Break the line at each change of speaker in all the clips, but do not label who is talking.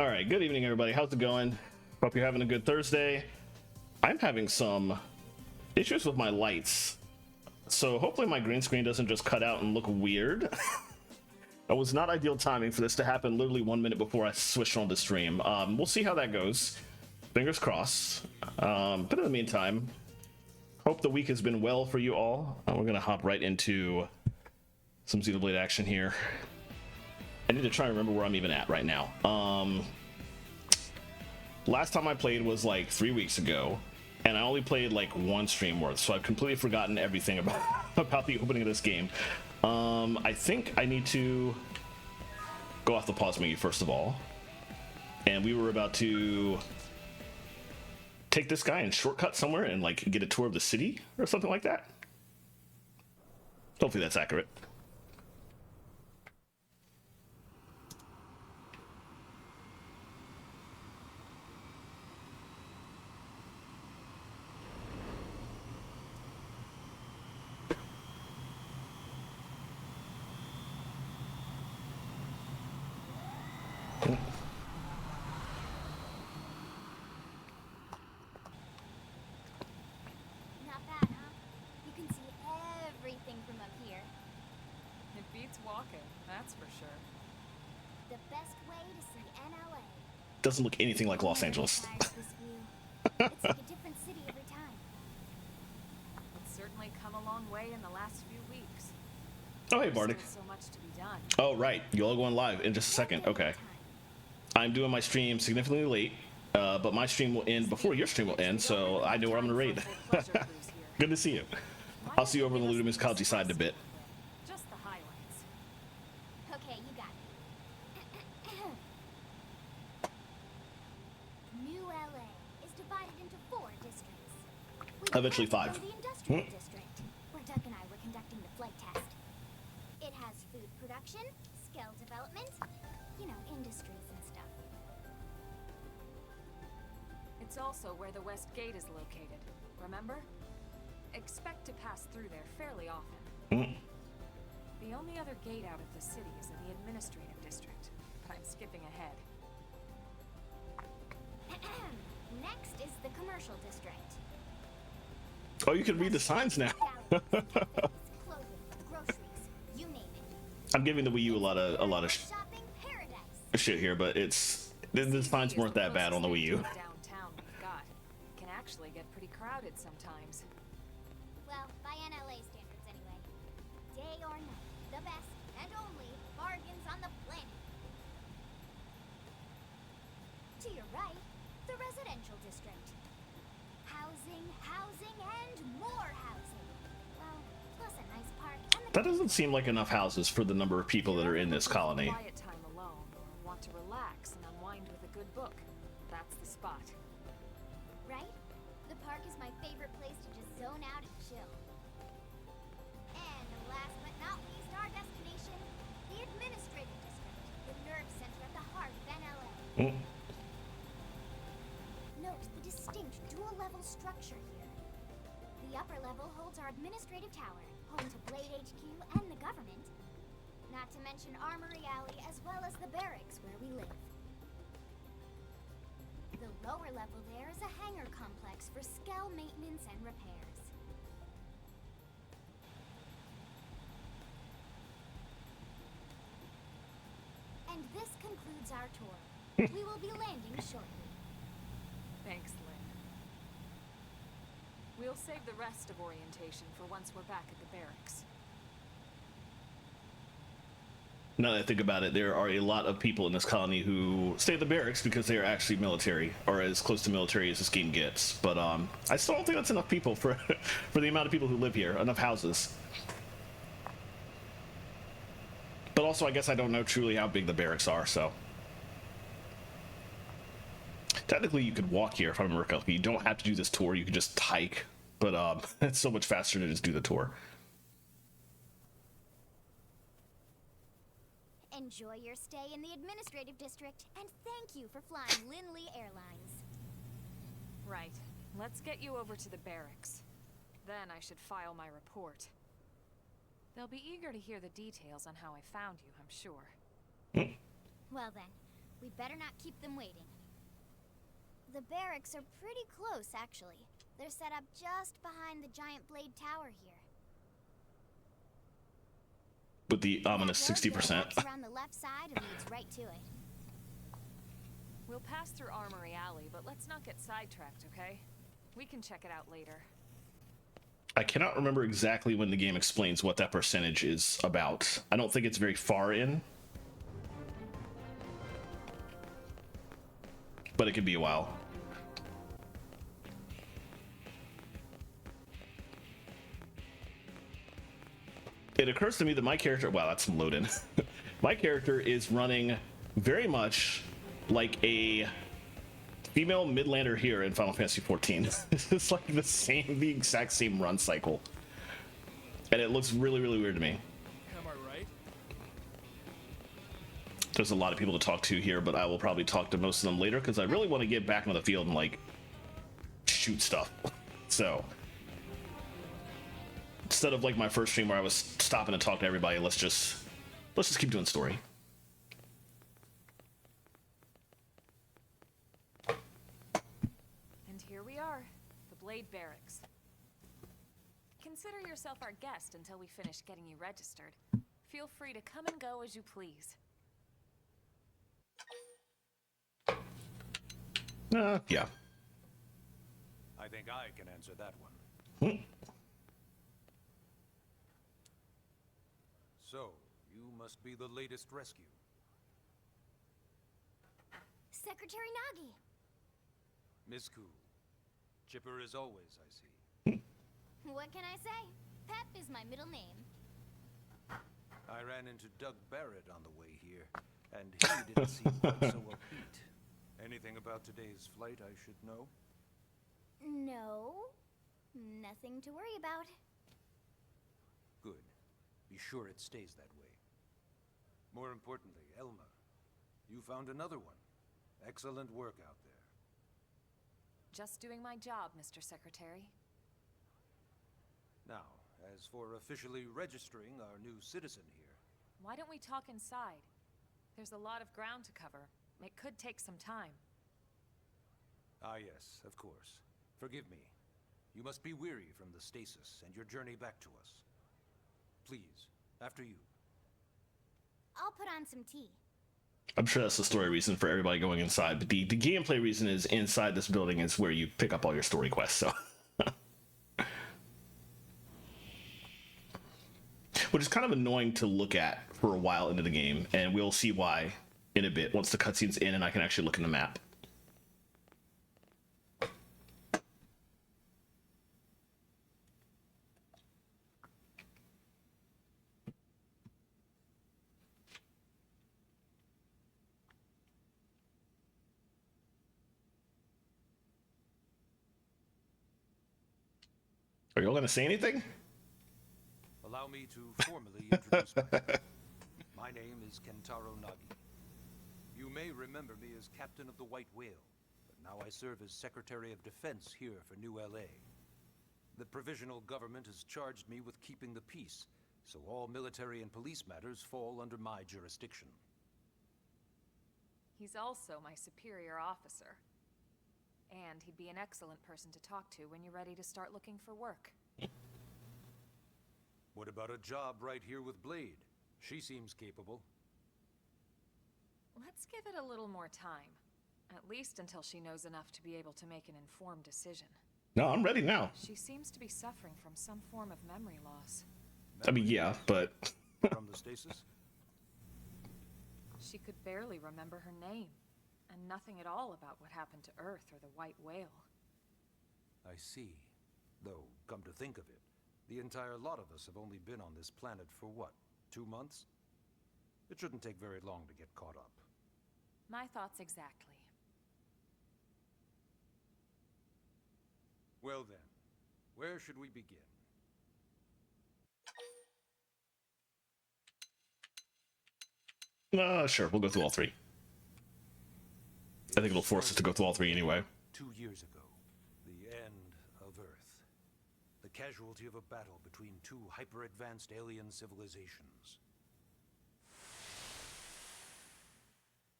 All right, good evening, everybody. How's it going? Hope you're having a good Thursday. I'm having some issues with my lights, so hopefully my green screen doesn't just cut out and look weird. It was not ideal timing for this to happen literally 1 minute before I switched on the stream. We'll see how that goes. Fingers crossed. But in the meantime, hope the week has been well for you all. We're gonna hop right into some Xenoblade action here. I need to try and remember where I'm even at right now. Last time I played was like 3 weeks ago, and I only played like one stream worth, so I've completely forgotten everything about about the opening of this game. I think I need to go off the pause menu first of all, and we were about to take this guy and shortcut somewhere and like get a tour of the city or something like that. Hopefully that's accurate.
Not bad, huh? You can see everything from up here.
It beats walking, that's for sure.
The best way to see NLA.
Doesn't look anything like Los Angeles.
This view. It's like a different city every time.
It's certainly come a long way in the last few weeks.
Oh, hey, Bardic.
There's still so much to be done.
Oh, right. You all going live in just a second. Okay. I'm doing my stream significantly late, but my stream will end before your stream will end, so I know where I'm going to raid. Good to see you. I'll see you over on the Ludimus Couchy side in a bit.
Just the highlights.
Okay, you got it. New LA is divided into 4 districts. We
Eventually
have
5.
The industrial district, where Duck and I were conducting the flight test. It has food production, skill development, you know, industries and stuff.
It's also where the West Gate is located, remember? Expect to pass through there fairly often. The only other gate out of the city is in the administrative district, but I'm skipping ahead.
Next is the commercial district.
Oh, you can read the signs now.
Clothing, groceries, you name it.
I'm giving the Wii U a lot of
Shopping paradise.
shit here, but the signs weren't that bad on the Wii U.
Downtown we've got. It can actually get pretty crowded sometimes.
Well, by NLA standards anyway. Day or night, the best and only bargains on the planet. To your right, the residential district. Housing, housing, and more housing. Well, plus a nice park and the...
That doesn't seem like enough houses for the number of people that are in this colony.
Quiet time alone, or want to relax and unwind with a good book. That's the spot.
Right? The park is my favorite place to just zone out and chill. And last but not least, our destination, the administrative district, the nerve center at the heart of NLA. Note the distinct dual-level structure here. The upper level holds our administrative tower, home to Blade HQ and the government. Not to mention Armory Alley as well as the barracks where we live. The lower level there is a hangar complex for Skell maintenance and repairs. And this concludes our tour. We will be landing shortly.
Thanks, Lynn. We'll save the rest of orientation for once we're back at the barracks.
Now that I think about it, there are a lot of people in this colony who stay at the barracks because they are actually military, or as close to military as this game gets. But I still don't think that's enough people for for the amount of people who live here, enough houses. But also, I guess I don't know truly how big the barracks are, so. Technically, you could walk here if I remember correctly. You don't have to do this tour, you could just hike. But it's so much faster to just do the tour.
Enjoy your stay in the administrative district, and thank you for flying Linley Airlines.
Right. Let's get you over to the barracks. Then I should file my report. They'll be eager to hear the details on how I found you, I'm sure.
Well then, We'd better not keep them waiting. The barracks are pretty close, actually. They're set up just behind the giant blade tower here.
With the ominous
That road
60%.
walks around the left side and leads right to it.
We'll pass through Armory Alley, but let's not get sidetracked, okay? We can check it out later.
I cannot remember exactly when the game explains what that percentage is about. I don't think it's very far in. But it could be a while. It occurs to me that my character, wow, that's loaded. My character is running very much like a female Midlander here in Final Fantasy XIV. It's like the exact same run cycle. And it looks really, really weird to me.
Am I right?
There's a lot of people to talk to here, but I will probably talk to most of them later because I really want to get back into the field and like shoot stuff. So instead of like my first stream where I was stopping to talk to everybody, let's just keep doing story.
And here we are, the Blade Barracks. Consider yourself our guest until we finish getting you registered. Feel free to come and go as you please.
Yeah.
I think I can answer that one. So, you must be the latest rescue.
Secretary Nagi.
Miss Cool. Chipper as always, I see.
What can I say? Pep is my middle name.
I ran into Doug Barrett on the way here, and he didn't seem quite so upbeat. Anything about today's flight I should know?
No, nothing to worry about.
Good. Be sure it stays that way. More importantly, Elma, you found another one. Excellent work out there.
Just doing my job, Mr. Secretary.
Now, as for officially registering our new citizen here,
Why don't we talk inside? There's a lot of ground to cover. It could take some time.
Ah yes, of course. Forgive me. You must be weary from the stasis and your journey back to us. Please, after you.
I'll put on some tea.
I'm sure that's the story reason for everybody going inside, but the gameplay reason is inside this building is where you pick up all your story quests, so. Which is kind of annoying to look at for a while into the game, and we'll see why in a bit once the cutscene's in and I can actually look in the map. Are you all going to say anything?
Allow me to formally introduce myself. My name is Kentaro Nagi. You may remember me as Captain of the White Whale, but now I serve as Secretary of Defense here for New LA. The provisional government has charged me with keeping the peace, so all military and police matters fall under my jurisdiction.
He's also my superior officer. And he'd be an excellent person to talk to when you're ready to start looking for work.
What about a job right here with Blade? She seems capable.
Let's give it a little more time. At least until she knows enough to be able to make an informed decision.
No, I'm ready now.
She seems to be suffering from some form of memory loss.
I mean, yeah, but...
From the stasis?
She could barely remember her name, and nothing at all about what happened to Earth or the White Whale.
I see. Though, come to think of it, the entire lot of us have only been on this planet for what, 2 months? It shouldn't take very long to get caught up.
My thoughts exactly.
Well then, where should we begin?
Sure, we'll go through all three. I think it'll force us to go through all three anyway.
2 years ago, the end of Earth. The casualty of a battle between two hyper-advanced alien civilizations.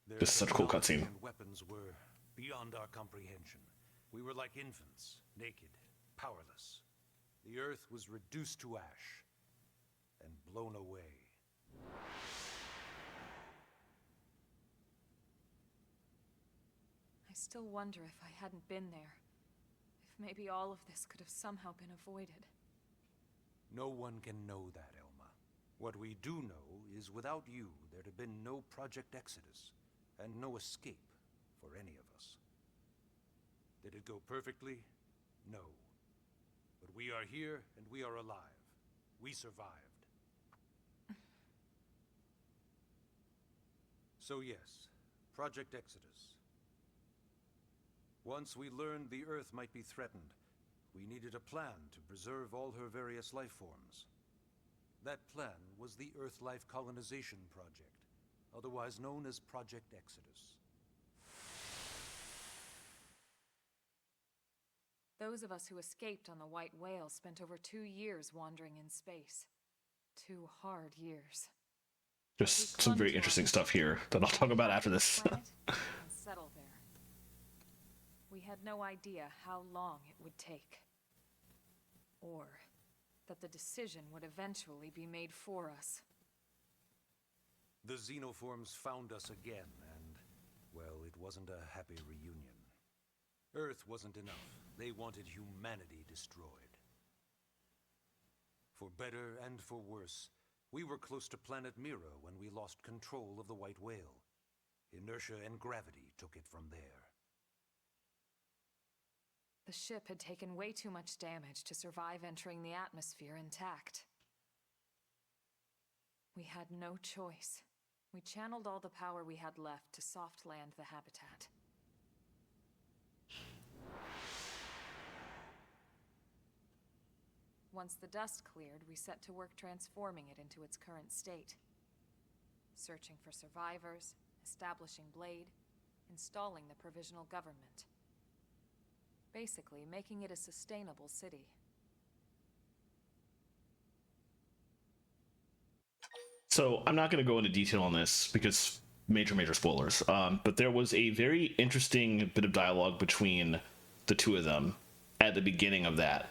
Their
This is such a cool
technology
cutscene.
and weapons were beyond our comprehension. We were like infants, naked, powerless. The Earth was reduced to ash and blown away.
I still wonder if I hadn't been there, if maybe all of this could have somehow been avoided.
No one can know that, Elma. What we do know is without you, there'd have been no Project Exodus, and no escape for any of us. Did it go perfectly? No. But we are here, and we are alive. We survived. So yes, Project Exodus. Once we learned the Earth might be threatened, we needed a plan to preserve all her various life forms. That plan was the Earth Life Colonization Project, otherwise known as Project Exodus.
Those of us who escaped on the White Whale spent over 2 years wandering in space. 2 hard years.
Just some very interesting stuff here that I'll talk about after this.
Planet and settle there. We had no idea how long it would take. Or that the decision would eventually be made for us.
The Xenoforms found us again, and, well, it wasn't a happy reunion. Earth wasn't enough. They wanted humanity destroyed. For better and for worse, we were close to planet Mira when we lost control of the White Whale. Inertia and gravity took it from there.
The ship had taken way too much damage to survive entering the atmosphere intact. We had no choice. We channeled all the power we had left to soft land the habitat. Once the dust cleared, we set to work transforming it into its current state. Searching for survivors, establishing Blade, installing the provisional government. Basically, making it a sustainable city.
So I'm not going to go into detail on this because major spoilers. But there was a very interesting bit of dialogue between the two of them at the beginning of that,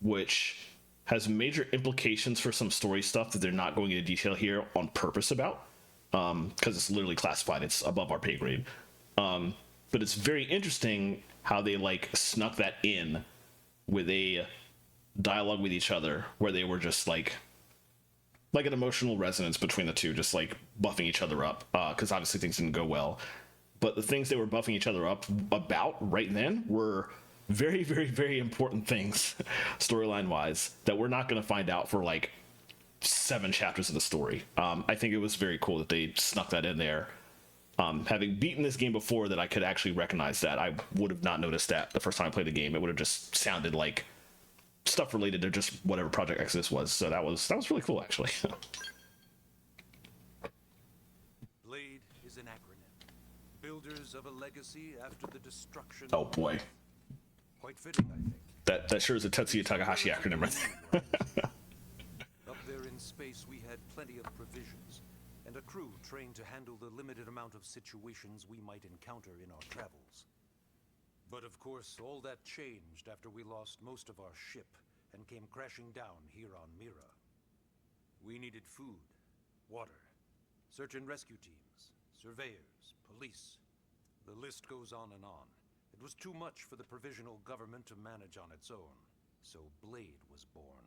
which has major implications for some story stuff that they're not going into detail here on purpose about, because it's literally classified. It's above our pay grade. But it's very interesting how they like snuck that in with a dialogue with each other where they were just like an emotional resonance between the two, just like buffing each other up, because obviously things didn't go well. But the things they were buffing each other up about right then were very important things storyline wise that we're not going to find out for like 7 chapters of the story. I think it was very cool that they snuck that in there. Having beaten this game before, that I could actually recognize that. I would have not noticed that the first time I played the game. It would have just sounded like stuff related to just whatever Project Exodus was. So that was really cool, actually.
Blade is an acronym. Builders of a legacy after the destruction.
Oh boy,
Quite fitting, I think.
that sure is a Tetsuya Takahashi acronym right there.
Up there in space, we had plenty of provisions, and a crew trained to handle the limited amount of situations we might encounter in our travels. But of course, all that changed after we lost most of our ship and came crashing down here on Mira. We needed food, water, search and rescue teams, surveyors, police. The list goes on and on. It was too much for the provisional government to manage on its own, so Blade was born.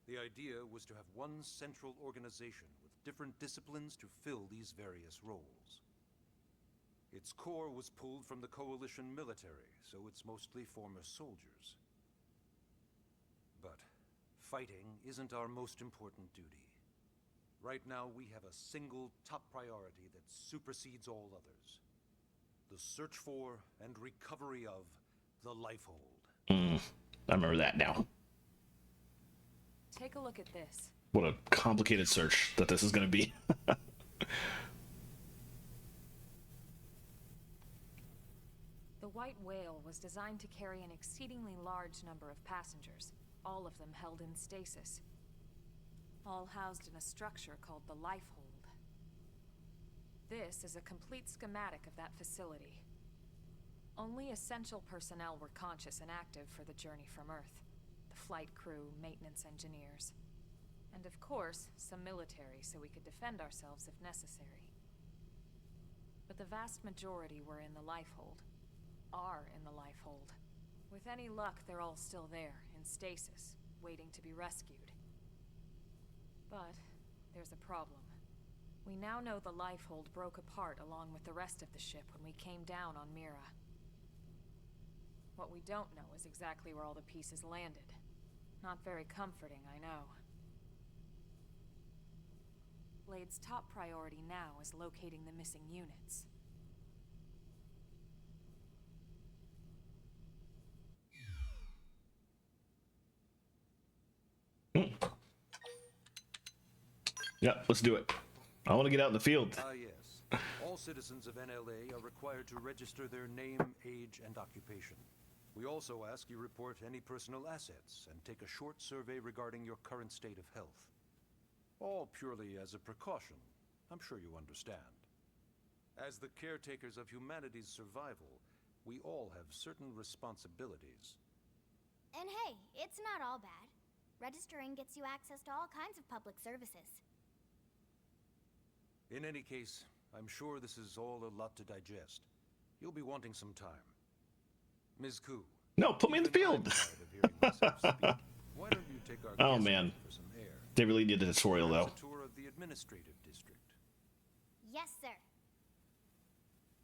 The idea was to have one central organization with different disciplines to fill these various roles. Its core was pulled from the Coalition military, so it's mostly former soldiers. But fighting isn't our most important duty. Right now, we have a single top priority that supersedes all others. The search for and recovery of the Lifehold.
I remember that now.
Take a look at this.
What a complicated search that this is going to be.
The White Whale was designed to carry an exceedingly large number of passengers, all of them held in stasis. All housed in a structure called the Lifehold. This is a complete schematic of that facility. Only essential personnel were conscious and active for the journey from Earth. The flight crew, maintenance engineers. And of course, some military so we could defend ourselves if necessary. But the vast majority were in the lifehold. Are in the lifehold. With any luck, they're all still there, in stasis, waiting to be rescued. But there's a problem. We now know the lifehold broke apart along with the rest of the ship when we came down on Mira. What we don't know is exactly where all the pieces landed. Not very comforting, I know. Blade's top priority now is locating the missing units.
Yeah, let's do it. I want to get out in the field.
Yes. All citizens of NLA are required to register their name, age, and occupation. We also ask you report any personal assets and take a short survey regarding your current state of health. All purely as a precaution. I'm sure you understand. As the caretakers of humanity's survival, we all have certain responsibilities.
And hey, it's not all bad. Registering gets you access to all kinds of public services.
In any case, I'm sure this is all a lot to digest. You'll be wanting some time. Ms. Koo.
No, put me in the field.
Why don't you take our
Oh
guest
man,
for some air?
they really did a tutorial though.
Perhaps a tour of the administrative district.
Yes, sir.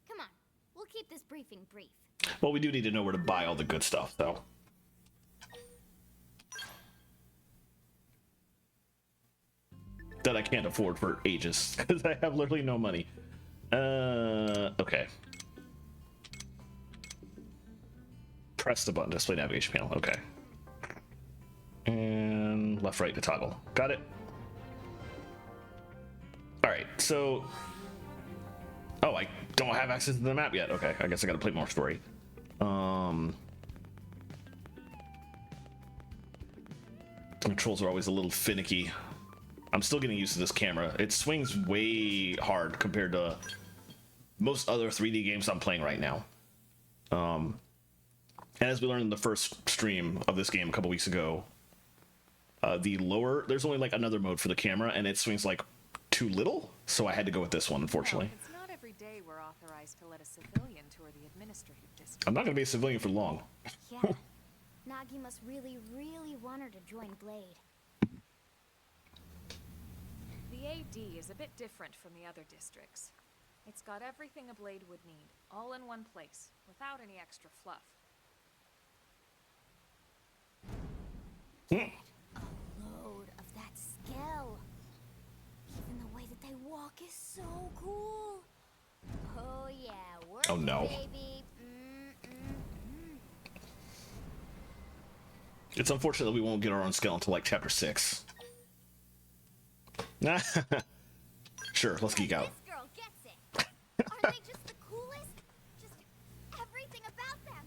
Come on, we'll keep this briefing brief.
Well, we do need to know where to buy all the good stuff though. That I can't afford for ages because I have literally no money. Okay. Press the button, display navigation panel. Okay. And left, right to toggle. Got it. All right. So, oh, I don't have access to the map yet. Okay, I guess I got to play more story. Controls are always a little finicky. I'm still getting used to this camera. It swings way hard compared to most other 3D games I'm playing right now. And as we learned in the first stream of this game a couple weeks ago, there's only like another mode for the camera, and it swings like too little, so I had to go with this one, unfortunately.
Well, it's not every day we're authorized to let a civilian tour the administrative district.
I'm not going to be a civilian for long.
Yeah. Nagi must really, really want her to join Blade.
The AD is a bit different from the other districts. It's got everything a Blade would need, all in one place, without any extra fluff.
A load of that skill. Even the way that they walk is so cool. Oh yeah, work
Oh, no.
baby.
It's unfortunate that we won't get our own scale until like chapter 6. Sure, let's geek out.
This girl gets it. Aren't they just the coolest? Just everything about them.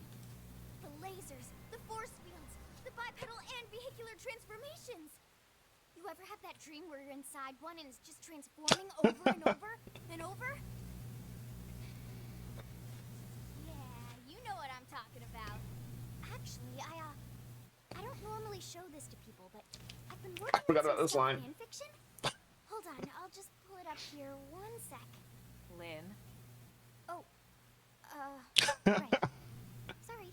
The lasers, the force fields, the bipedal and vehicular transformations. You ever have that dream where you're inside one and it's just transforming over and over and over? Yeah, you know what I'm talking about. Actually, I don't normally show this to people, but I've been working
Forgot
on
about this line.
fan fiction. Hold on, I'll just pull it up here 1 sec.
Lynn?
Oh, right. Sorry.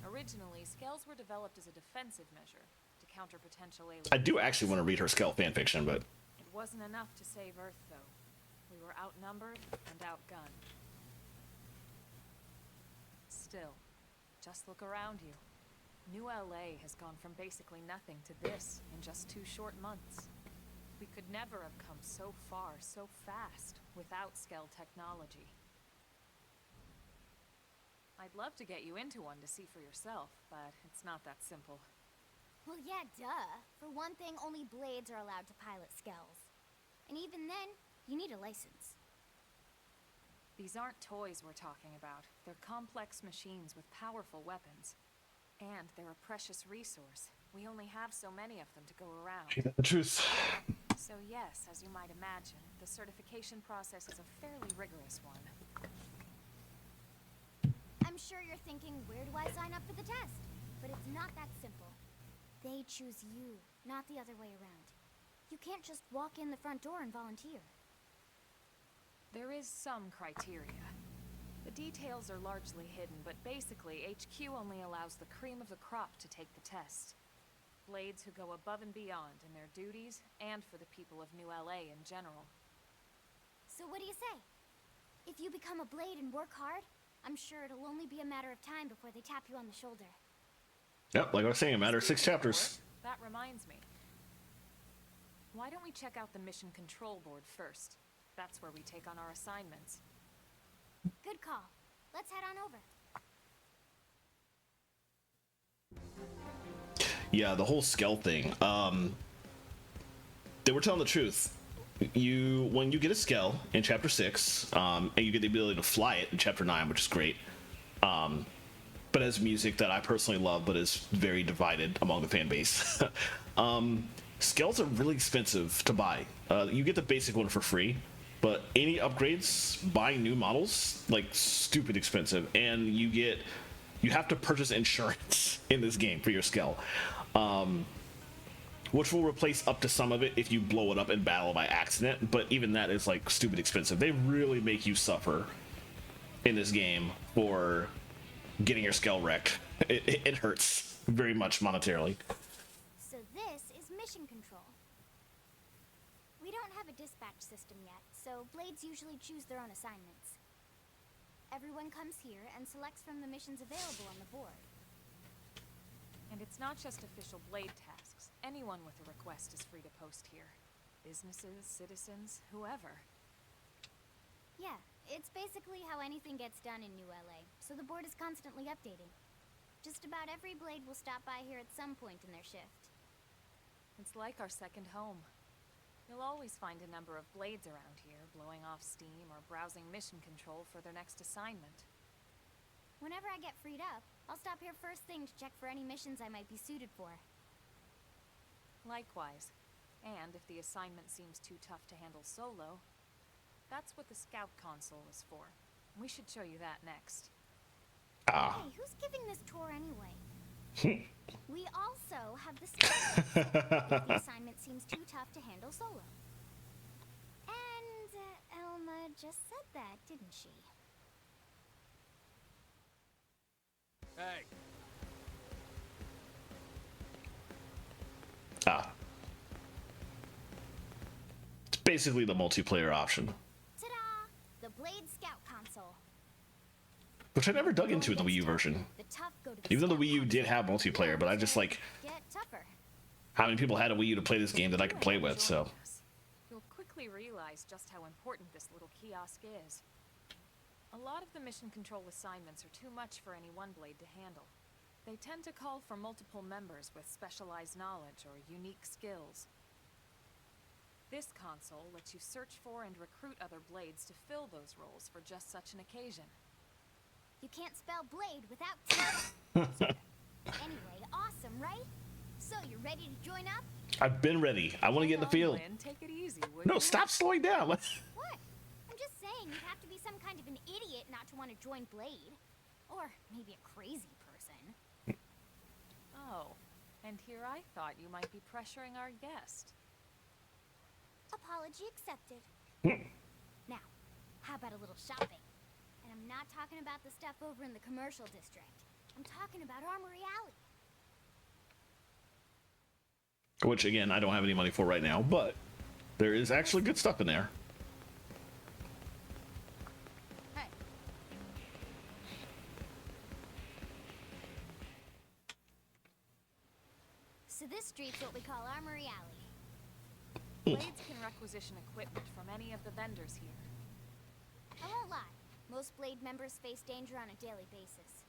Originally, scales were developed as a defensive measure to counter potential aliens.
I do actually want to read her Skell fanfiction, but
It wasn't enough to save Earth, though. We were outnumbered and outgunned. Still, just look around you. New LA has gone from basically nothing to this in just 2 short months. We could never have come so far, so fast, without Skell technology. I'd love to get you into one to see for yourself, but it's not that simple.
Well, yeah, duh. For one thing, only Blades are allowed to pilot Skells. And even then, you need a license.
These aren't toys we're talking about. They're complex machines with powerful weapons. And they're a precious resource. We only have so many of them to go around.
that's the truth.
So yes, as you might imagine, the certification process is a fairly rigorous one.
I'm sure you're thinking, where do I sign up for the test? But it's not that simple. They choose you, not the other way around. You can't just walk in the front door and volunteer.
There is some criteria. The details are largely hidden, but basically, HQ only allows the cream of the crop to take the test. Blades who go above and beyond in their duties, and for the people of New LA in general.
So what do you say? If you become a Blade and work hard, I'm sure it'll only be a matter of time before they tap you on the shoulder.
Yep, like I was saying, a matter of 6 chapters.
That reminds me. Why don't we check out the mission control board first? That's where we take on our assignments.
Good call. Let's head on over.
Yeah, the whole Skell thing. They were telling the truth. When you get a Skell in chapter 6, and you get the ability to fly it in chapter 9, which is great. But as music that I personally love, but is very divided among the fan base. Skells are really expensive to buy. You get the basic one for free, but any upgrades, buying new models, like stupid expensive, and you have to purchase insurance in this game for your Skell, which will replace up to some of it if you blow it up in battle by accident. But even that is like stupid expensive. They really make you suffer in this game for getting your Skell wrecked. It hurts very much monetarily.
So this is mission control. We don't have a dispatch system yet, so Blades usually choose their own assignments. Everyone comes here and selects from the missions available on the board.
And it's not just official Blade tasks. Anyone with a request is free to post here. Businesses, citizens, whoever.
Yeah, it's basically how anything gets done in New LA, so the board is constantly updating. Just about every Blade will stop by here at some point in their shift.
It's like our second home. You'll always find a number of Blades around here, blowing off steam or browsing mission control for their next assignment.
Whenever I get freed up, I'll stop here first thing to check for any missions I might be suited for.
Likewise. And if the assignment seems too tough to handle solo, that's what the Scout console is for. We should show you that next.
Hey, who's giving this tour anyway? We also have the Scout console if the assignment seems too tough to handle solo. And Elma just said that, didn't she?
Hey.
It's basically the multiplayer option,
Ta-da! The Blade Scout console.
which I never dug into in the Wii U version.
The tough go to the
Even though the
Scout
Wii U did have
console.
multiplayer, but I just like
Get tougher.
how many people had a Wii U to play this game that I could play with, so.
You'll quickly realize just how important this little kiosk is. A lot of the mission control assignments are too much for any one Blade to handle. They tend to call for multiple members with specialized knowledge or unique skills. This console lets you search for and recruit other Blades to fill those roles for just such an occasion.
You can't spell Blade without T. Anyway, awesome, right? So, you ready to join up?
I've been ready. I want to get in the field.
Lynn, take it easy, would
No,
you?
stop slowing down.
What? I'm just saying, you'd have to be some kind of an idiot not to want to join Blade. Or maybe a crazy person.
Oh, and here I thought you might be pressuring our guest.
Apology accepted. Now, how about a little shopping? And I'm not talking about the stuff over in the commercial district. I'm talking about Armory Alley.
Which, again, I don't have any money for right now, but there is actually good stuff in there.
Hey.
So this street's what we call Armory Alley.
Blades can requisition equipment from any of the vendors here.
I won't lie. Most Blade members face danger on a daily basis.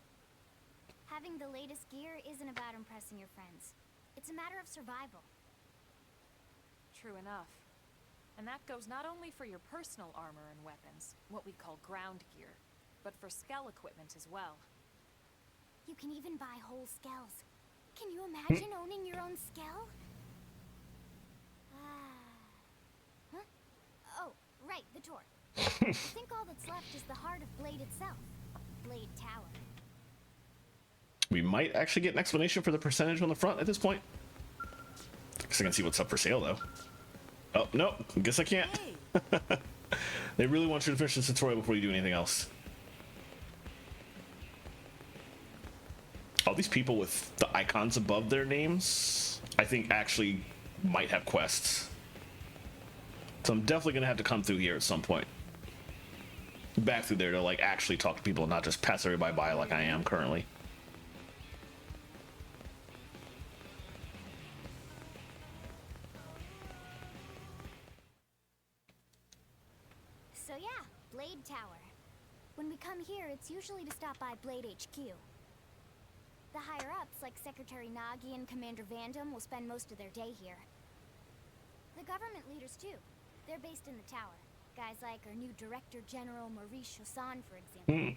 Having the latest gear isn't about impressing your friends. It's a matter of survival.
True enough. And that goes not only for your personal armor and weapons, what we call ground gear, but for Skell equipment as well.
You can even buy whole Skells. Can you imagine owning your own Skell? Ah, Right, the tour. I think all that's left is the heart of Blade itself. Blade Tower.
We might actually get an explanation for the percentage on the front at this point. Guess I can see what's up for sale though. Oh, no, guess I can't. They really want you to finish this tutorial before you do anything else. All these people with the icons above their names, I think actually might have quests. So I'm definitely gonna have to come through here at some point. Back through there to like actually talk to people and not just pass everybody by like I am currently.
So yeah, Blade Tower. When we come here, it's usually to stop by Blade HQ. The higher-ups, like Secretary Nagi and Commander Vandam, will spend most of their day here. The government leaders, too. They're based in the tower. Guys like our new Director General Maurice Chassan, for example.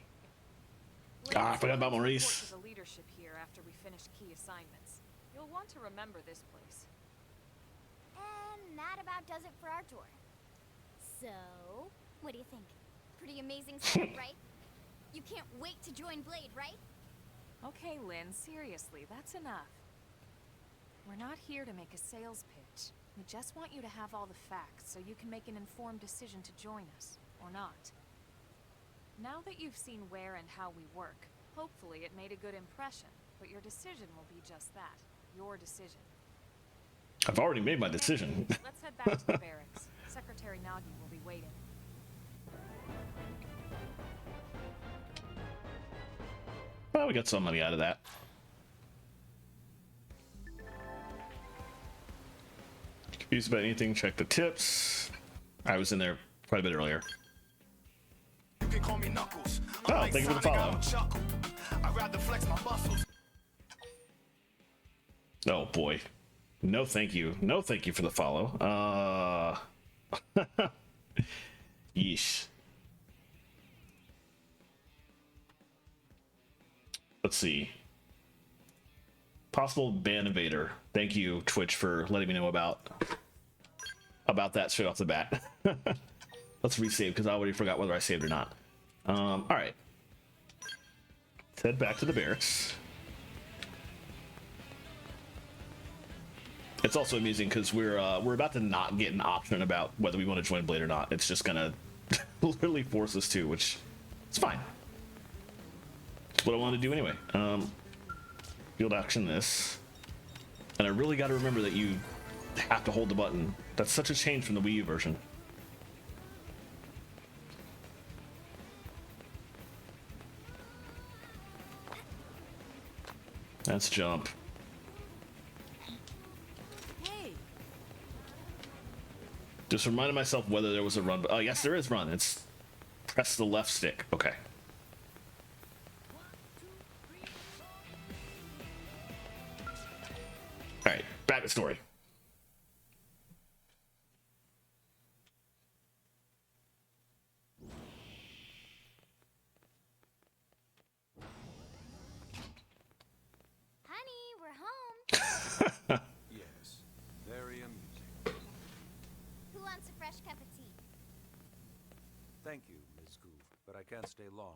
I forgot about Maurice.
To the leadership here after we finish key assignments. You'll want to remember this place.
And that about does it for our tour. So, what do you think? Pretty amazing stuff, right? You can't wait to join Blade, right?
Okay, Lynn, seriously, that's enough. We're not here to make a sales pitch. We just want you to have all the facts so you can make an informed decision to join us, or not. Now that you've seen where and how we work, hopefully it made a good impression, but your decision will be just that, your decision.
I've already made my decision.
Let's head back to the barracks. Secretary Nagi will be waiting.
Well, we got some money out of that. Confused about anything, check the tips. I was in there quite a bit earlier.
You can call me Knuckles.
Oh, thank you for the follow.
I'd rather flex my muscles.
Oh boy. No thank you. No thank you for the follow. Yeesh. Let's see. Possible ban evader. Thank you, Twitch, for letting me know about that straight off the bat. Let's resave because I already forgot whether I saved or not. All right. Let's head back to the barracks. It's also amusing because we're about to not get an option about whether we want to join Blade or not. It's just gonna literally force us to, which it's fine. It's what I want to do anyway. Field action this, and I really got to remember that you have to hold the button. That's such a change from the Wii U version. That's jump.
Hey.
Just reminded myself whether there was a run. Oh, yes, there is run. It's press the left stick. Okay. All right, back to story.
Honey, we're home.
Yes, very amusing.
Who wants a fresh cup of tea?
Thank you, Ms. Goove, but I can't stay long.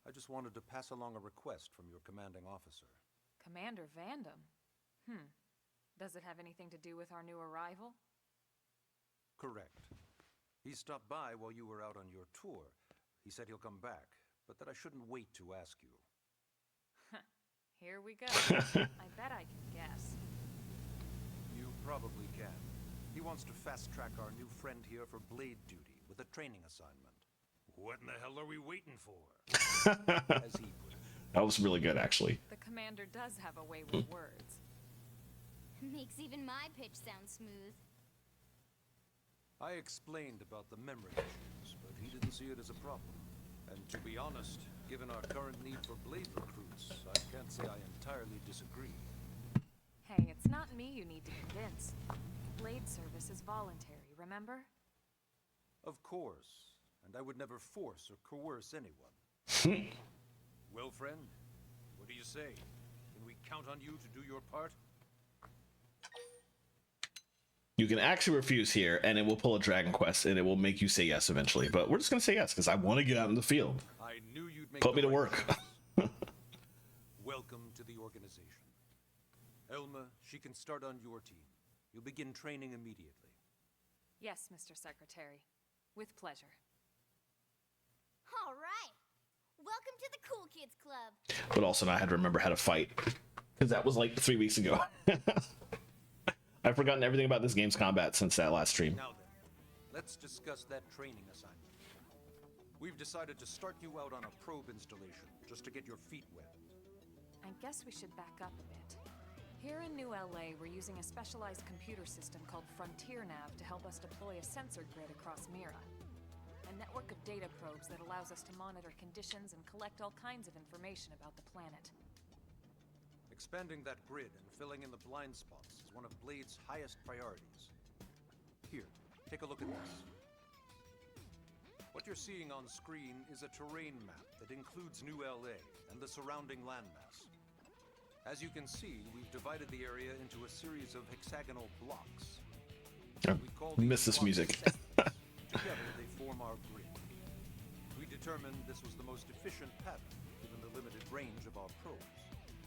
I just wanted to pass along a request from your commanding officer.
Commander Vandam? Does it have anything to do with our new arrival?
Correct. He stopped by while you were out on your tour. He said he'll come back, but that I shouldn't wait to ask you.
Here we go. I bet I can guess.
You probably can. He wants to fast-track our new friend here for blade duty with a training assignment. What in the hell are we waiting for? As he put it.
That was really good, actually.
The commander does have a way with words.
Makes even my pitch sound smooth.
I explained about the memory issues, but he didn't see it as a problem. And to be honest, given our current need for blade recruits, I can't say I entirely disagree.
Hey, it's not me you need to convince. Blade service is voluntary, remember?
Of course, and I would never force or coerce anyone. Well, friend, what do you say? Can we count on you to do your part?
You can actually refuse here, and it will pull a Dragon Quest, and it will make you say yes eventually. But we're just gonna say yes because I want to get out in the field.
I knew you'd make
Put
the
me to
right
work.
choice. Welcome to the organization. Elma, she can start on your team. You'll begin training immediately.
Yes, Mr. Secretary. With pleasure.
All right. Welcome to the Cool Kids Club.
But also, now I had to remember how to fight because that was like 3 weeks ago. I've forgotten everything about this game's combat since that last stream.
Now then, let's discuss that training assignment. We've decided to start you out on a probe installation, just to get your feet wet.
I guess we should back up a bit. Here in New LA, we're using a specialized computer system called Frontier Nav to help us deploy a sensor grid across Mira. A network of data probes that allows us to monitor conditions and collect all kinds of information about the planet.
Expanding that grid and filling in the blind spots is one of Blade's highest priorities. Here, take a look at this. What you're seeing on screen is a terrain map that includes New LA and the surrounding landmass. As you can see, we've divided the area into a series of hexagonal blocks.
I
We call
miss
these
this music.
blocks sectors. Together, they form our grid. We determined this was the most efficient pattern, given the limited range of our probes.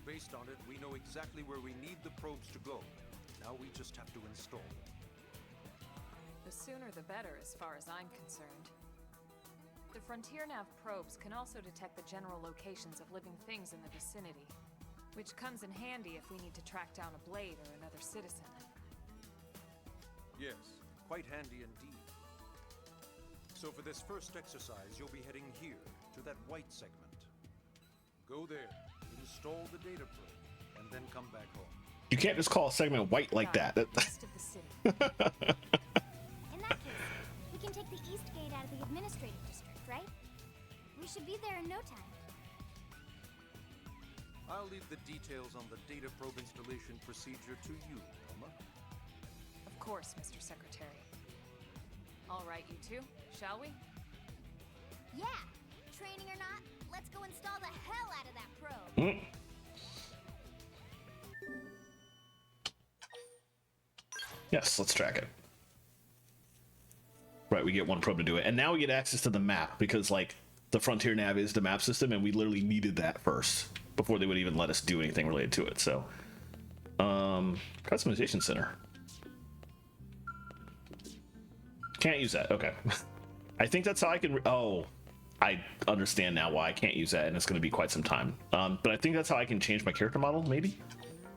Based on it, we know exactly where we need the probes to go. Now we just have to install them.
The sooner the better, as far as I'm concerned. The Frontier Nav probes can also detect the general locations of living things in the vicinity, which comes in handy if we need to track down a Blade or another citizen.
Yes, quite handy indeed. So for this first exercise, you'll be heading here, to that white segment. Go there, install the data probe, and then come back home.
You can't just call a segment white like that.
East of the city.
In that case, we can take the East Gate out of the administrative district, right? We should be there in no time.
I'll leave the details on the data probe installation procedure to you, Elma.
Of course, Mr. Secretary. All right, you two, shall we?
Yeah. Training or not, let's go install the hell out of that probe.
Yes, let's track it. Right, we get one probe to do it. And now we get access to the map because, like, the Frontier Nav is the map system, and we literally needed that first before they would even let us do anything related to it. So, customization center. Can't use that. Okay. I think that's how I can... oh, I understand now why I can't use that, and it's going to be quite some time. But I think that's how I can change my character model, maybe?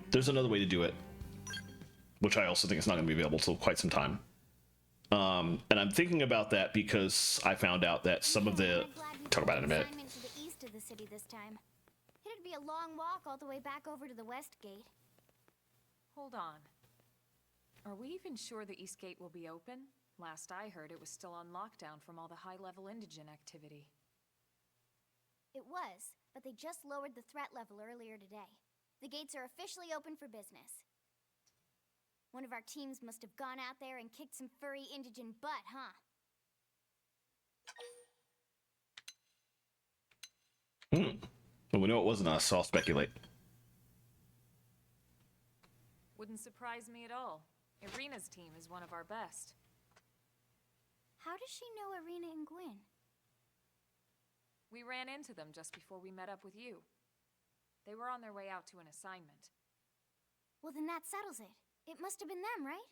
There's another way to do it, which I also think is not going to be available till quite some time. And I'm thinking about that because I found out that some of the... talk about it in a minute.
Assignment to the east of the city this time. It'd be a long walk all the way back over to the West Gate.
Hold on. Are we even sure the East Gate will be open? Last I heard, it was still on lockdown from all the high-level indigent activity.
It was, but they just lowered the threat level earlier today. The gates are officially open for business. One of our teams must have gone out there and kicked some furry indigent butt, huh?
Well, we know it wasn't us, so I'll speculate.
Wouldn't surprise me at all. Irina's team is one of our best.
How does she know Irina and Gwyn?
We ran into them just before we met up with you. They were on their way out to an assignment.
Well, then that settles it. It must have been them, right?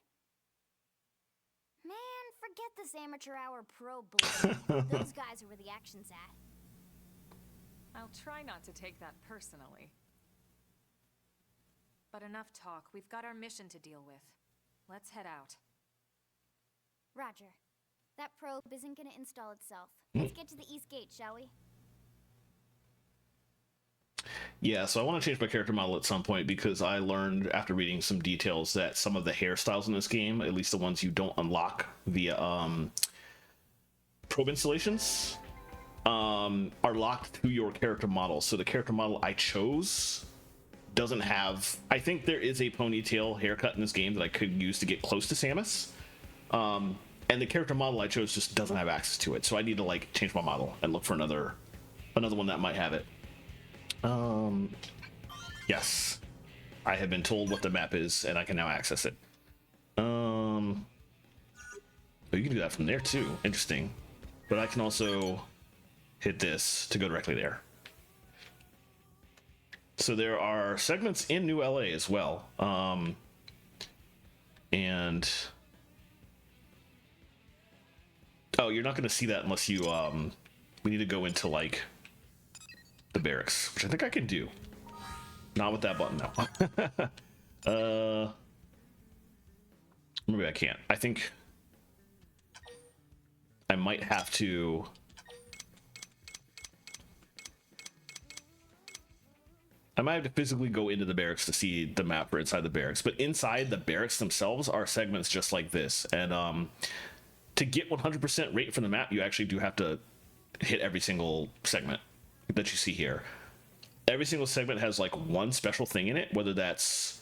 Man, forget this amateur hour pro bullshit. Those guys are where the action's at.
I'll try not to take that personally. But enough talk. We've got our mission to deal with. Let's head out.
Roger. That probe isn't gonna install itself. Let's get to the East Gate, shall we?
Yeah, so I want to change my character model at some point because I learned after reading some details that some of the hairstyles in this game, at least the ones you don't unlock via probe installations, are locked to your character model. So the character model I chose doesn't have... I think there is a ponytail haircut in this game that I could use to get close to Samus. And the character model I chose just doesn't have access to it. So I need to, like, change my model and look for another one that might have it. Yes, I have been told what the map is and I can now access it. Oh, you can do that from there too. Interesting. But I can also hit this to go directly there. So there are segments in New LA as well. And oh, you're not going to see that unless you we need to go into like the barracks, which I think I can do. Not with that button though. Maybe I can't. I think I might have to. I might have to physically go into the barracks to see the map for inside the barracks, but inside the barracks themselves are segments just like this. And to get 100% rate from the map, you actually do have to hit every single segment that you see here. Every single segment has like one special thing in it, whether that's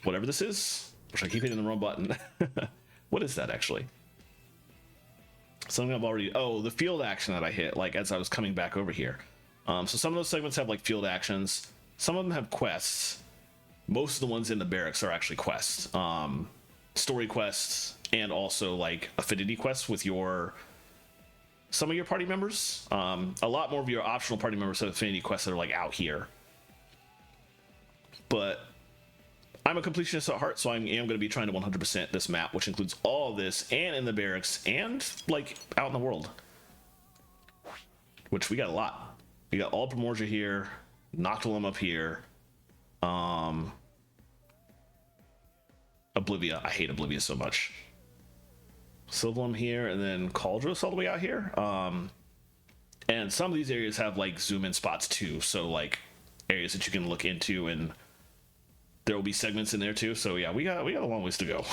whatever this is, which I keep hitting the wrong button. What is that actually? Something I've already, oh, the field action that I hit, like as I was coming back over here. So some of those segments have like field actions. Some of them have quests. Most of the ones in the barracks are actually quests. Story quests and also like affinity quests with some of your party members. A lot more of your optional party members have affinity quests that are like out here. But I'm a completionist at heart, so I am going to be trying to 100% this map, which includes all of this and in the barracks and like out in the world. Which we got a lot. We got all Primordia here, Noctilum up here, Oblivia. I hate Oblivia so much. Sylvalum here, and then Cauldros all the way out here. And some of these areas have like zoom in spots too, so like areas that you can look into, and there will be segments in there too. So yeah, we got a long ways to go.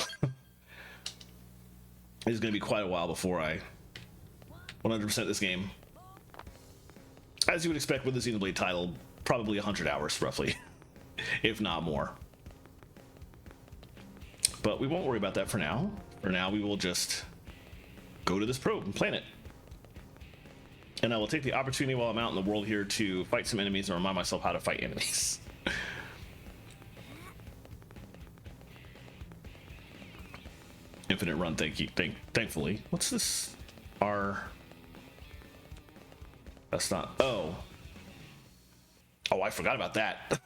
It's gonna be quite a while before I 100% this game. As you would expect with the Xenoblade title, probably 100 hours roughly, if not more. But we won't worry about that for now. For now, we will just go to this probe and plant it. And I will take the opportunity while I'm out in the world here to fight some enemies and remind myself how to fight enemies. Infinite run, thankfully. What's this? That's not, oh, I forgot about that.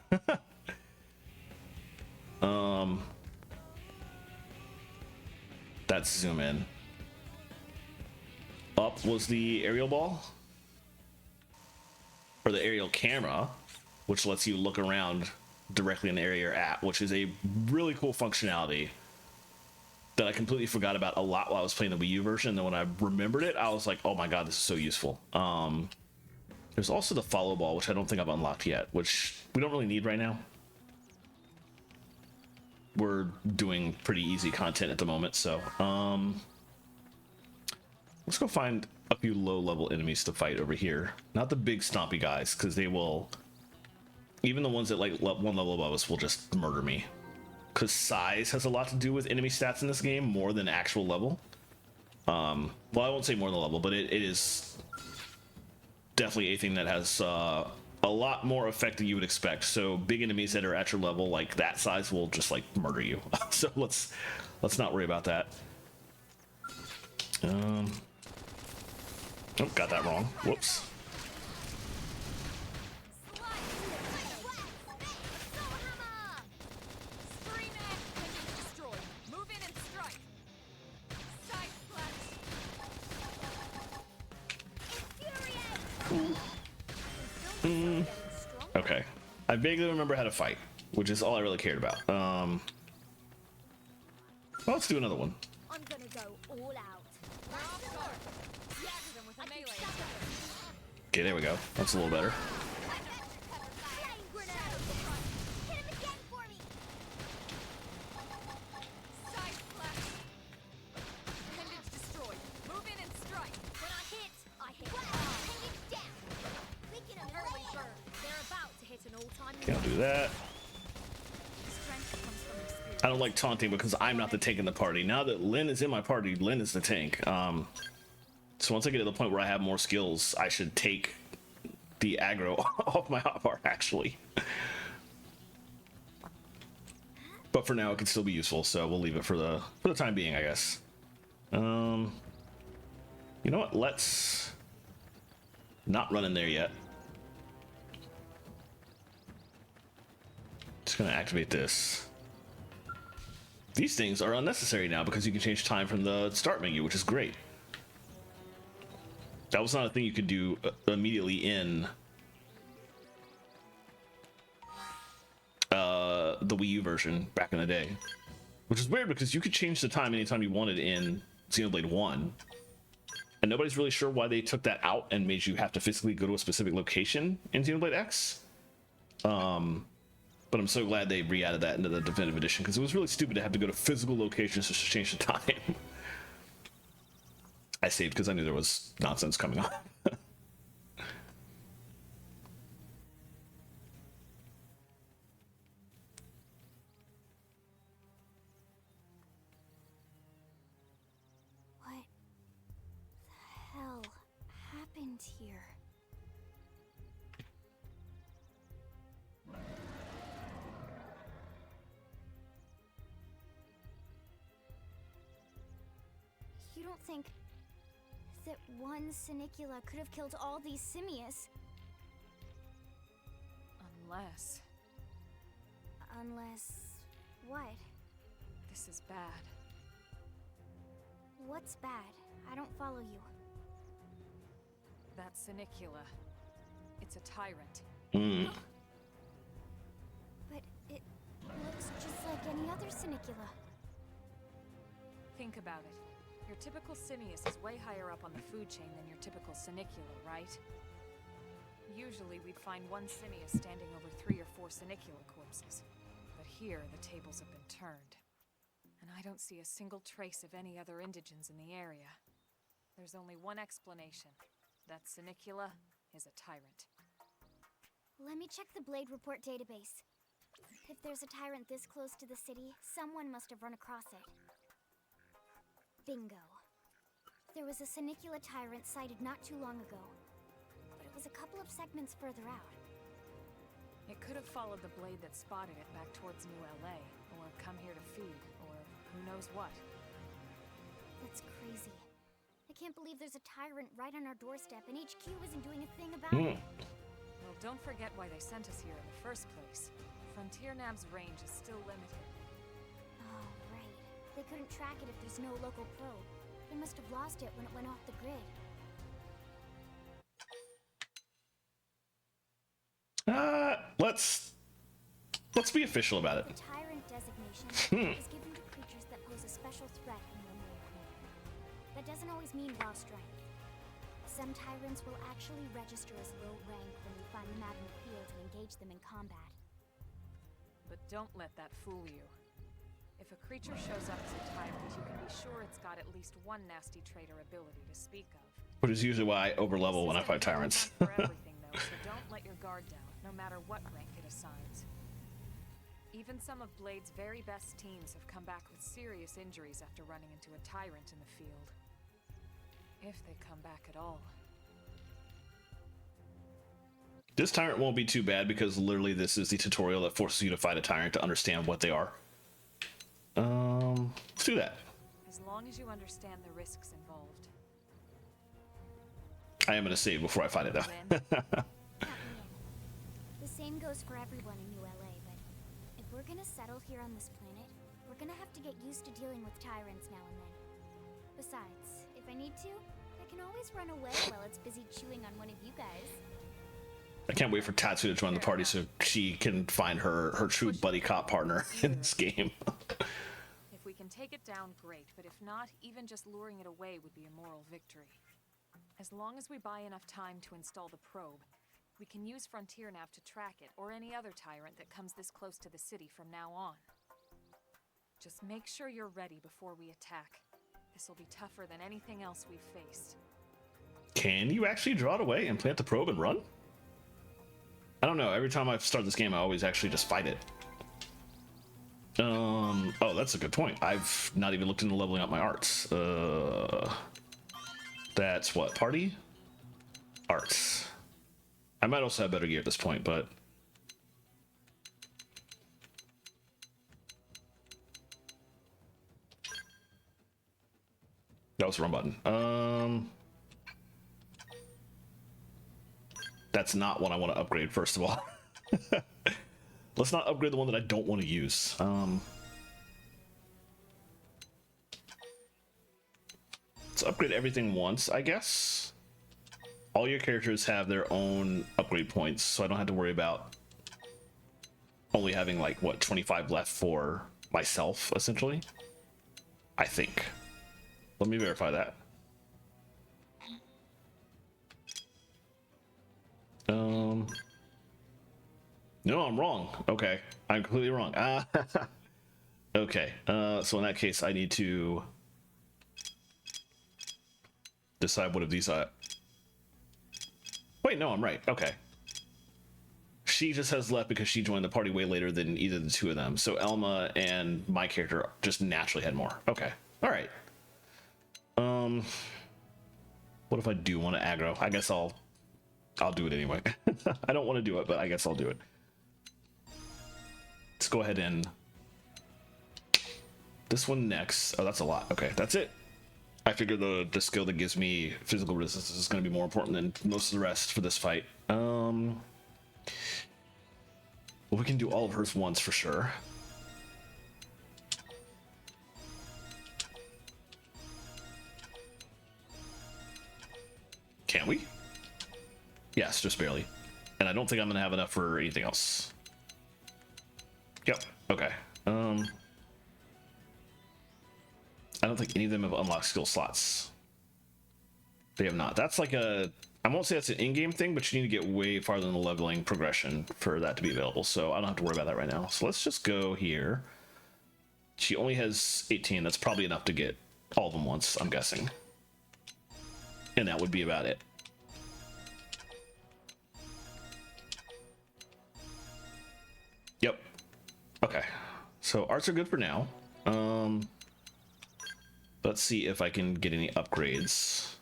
That's zoom in. Up was the aerial ball, or the aerial camera, which lets you look around directly in the area you're at, which is a really cool functionality that I completely forgot about a lot while I was playing the Wii U version. And then when I remembered it, I was like, oh my god, this is so useful. There's also the follow ball, which I don't think I've unlocked yet, which we don't really need right now. We're doing pretty easy content at the moment, so let's go find a few low-level enemies to fight over here. Not the big stompy guys, because they will, even the ones that like one level above us will just murder me. Because size has a lot to do with enemy stats in this game, more than actual level. Well, I won't say more than level, but it is definitely a thing that has a lot more effect than you would expect. So big enemies that are at your level, like that size, will just like murder you. So let's not worry about that. Oh, got that wrong. Whoops. Okay, I vaguely remember how to fight, which is all I really cared about. Well, let's do another one.
I'm gonna go all out.
Okay, there we go. That's a little better.
Hit him again for me.
Appendage destroyed. Move in and strike.
When I hit. Appendage down. We can early burn. They're about to hit an all-time.
Can't do that.
Strength comes from experience.
I don't like taunting because I'm not the tank in the party. Now that Lynn is in my party, Lynn is the tank. So once I get to the point where I have more skills, I should take the aggro off my hotbar, actually. but for now it can still be useful, so we'll leave it for the time being, I guess. You know what? Let's not run in there yet. Just gonna activate this. These things are unnecessary now because you can change time from the start menu, which is great. That was not a thing you could do immediately in the Wii U version back in the day, which is weird because you could change the time anytime you wanted in Xenoblade 1, and nobody's really sure why they took that out and made you have to physically go to a specific location in Xenoblade X. But I'm so glad they re-added that into the definitive edition because it was really stupid to have to go to physical locations just to change the time. I saved because I knew there was nonsense coming on.
What the hell happened here? You don't think that one Sinicula could have killed all these simius?
Unless
Unless... what?
this is bad.
What's bad? I don't follow you.
That Sinicula. It's a tyrant.
But it looks just like any other Sinicula.
Think about it. Your typical simius is way higher up on the food chain than your typical Sinicula, right? Usually we'd find one simius standing over 3 or 4 Sinicula corpses. But here, the tables have been turned. And I don't see a single trace of any other indigents in the area. There's only one explanation. That Sinicula is a tyrant.
Let me check the Blade Report database. If there's a tyrant this close to the city, someone must have run across it. Bingo. There was a Sinicula tyrant sighted not too long ago, but it was a couple of segments further out.
It could have followed the blade that spotted it back towards New LA, or come here to feed, or who knows what.
That's crazy. I can't believe there's a tyrant right on our doorstep and HQ isn't doing a thing about it.
Well, don't forget why they sent us here in the first place. Frontier Nav's range is still limited.
Oh, right. They couldn't track it if there's no local probe. They must have lost it when it went off the grid.
Let's be official about it.
The tyrant designation is given to creatures that pose a special threat in one way or another. That doesn't always mean raw strength. Some tyrants will actually register as low rank when we find them out in the field and engage them in combat.
But don't let that fool you. If a creature shows up as a tyrant, you can be sure it's got at least one nasty trait or ability to speak of.
Which is usually why I overlevel when I fight tyrants.
For everything, though, so don't let your guard down, no matter what rank it assigns. Even some of Blade's very best teams have come back with serious injuries after running into a tyrant in the field. If they come back at all.
This tyrant won't be too bad because literally this is the tutorial that forces you to fight a tyrant to understand what they are. Let's do that.
As long as you understand the risks involved.
I am gonna save before I fight it though.
The same goes for everyone in New LA, but if we're gonna settle here on this planet, we're gonna have to get used to dealing with tyrants now and then. Besides, if I need to, I can always run away while it's busy chewing on one of you guys.
I can't wait for Tatsu to join the party so she can find her true buddy cop partner in this game.
If we can take it down, great, but if not, even just luring it away would be a moral victory. As long as we buy enough time to install the probe, we can use Frontier Nav to track it, or any other tyrant that comes this close to the city from now on. Just make sure you're ready before we attack. This will be tougher than anything else we've faced.
Can you actually draw it away and plant the probe and run? I don't know. Every time I start this game, I always actually just fight it. Oh, that's a good point. I've not even looked into leveling up my arts. That's what? Party? Arts. I might also have better gear at this point, but... That was the wrong button. That's not what I want to upgrade, first of all. Let's not upgrade the one that I don't want to use. Let's upgrade everything once, I guess. All your characters have their own upgrade points, so I don't have to worry about only having, like, what, 25 left for myself, essentially? I think. Let me verify that. No, I'm wrong. Okay, I'm completely wrong. Okay, so in that case, I need to decide what of these I... Wait, no, I'm right. Okay. She just has left because she joined the party way later than either of the two of them. So Elma and my character just naturally had more. Okay. All right. What if I do want to aggro? I guess I'll do it anyway. I don't want to do it, but I guess I'll do it. Let's go ahead and this one next. Oh, that's a lot. Okay, that's it. I figure the skill that gives me physical resistance is going to be more important than most of the rest for this fight. Well, we can do all of hers once for sure. Can we? Yes, just barely. And I don't think I'm gonna have enough for anything else. Yep. Okay. I don't think any of them have unlocked skill slots. They have not. That's like a... I won't say that's an in-game thing, but you need to get way farther in the leveling progression for that to be available. So I don't have to worry about that right now. So let's just go here. She only has 18. That's probably enough to get all of them once, I'm guessing. And that would be about it. Yep. Okay. So arts are good for now. Let's see if I can get any upgrades.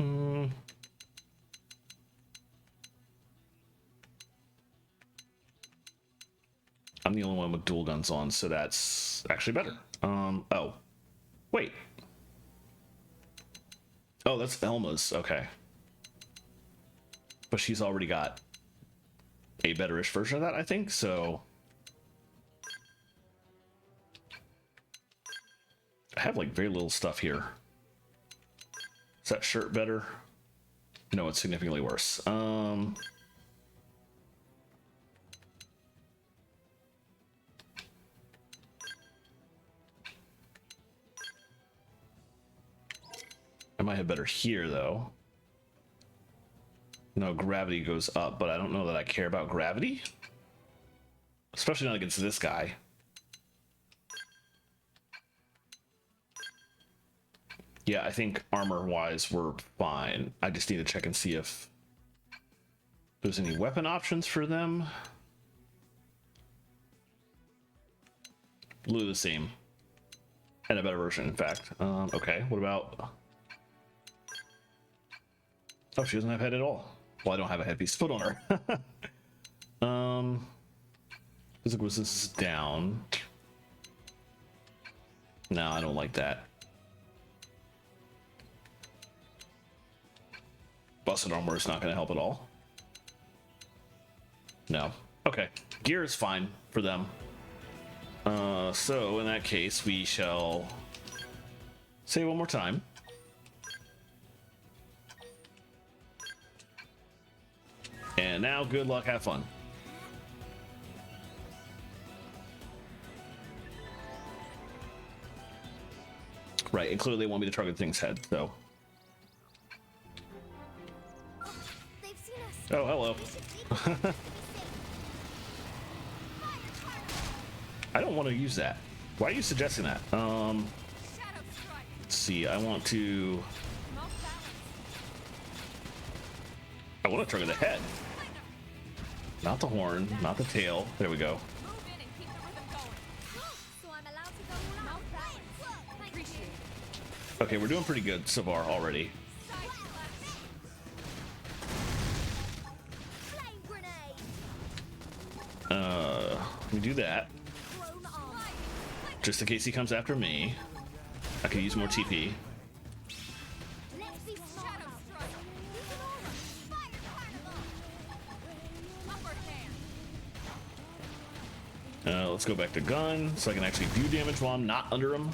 I'm the only one with dual guns on, so that's actually better. Oh, wait. Oh, that's Elma's. Okay. But she's already got a better-ish version of that, I think, so... I have, like, very little stuff here. Is that shirt better? No, it's significantly worse. I might have better here, though. No, gravity goes up, but I don't know that I care about gravity. Especially not against this guy. Yeah, I think armor-wise we're fine. I just need to check and see if there's any weapon options for them. Blue the same. And a better version, in fact. Okay, what about... Oh, she doesn't have head at all. Well, I don't have a headpiece to put on her. Physical resistance is down. No, I don't like that. Busted armor is not going to help at all. No. Okay. Gear is fine for them. So in that case, we shall say one more time. And now, good luck, have fun. Right, and clearly they want me to target things head, so.
Oh, they've seen us.
Oh, hello.
We should be to be safe.
I don't want to use that. Why are you suggesting that?
Shadow strike.
Let's see, I want to
Most balance.
I want to target the head. Not the horn, not the tail. There we go.
Move in and keep the rhythm going.
So I'm allowed to go all out. Thank you.
Appreciate it.
Okay, we're doing pretty good so far already.
Side slash.
Flame grenade.
me do that. Just in case he comes after me. I could use more TP.
Let's be shadow strike. Fire carnival. Upper hand.
Let's go back to gun so I can actually do damage while I'm not under him.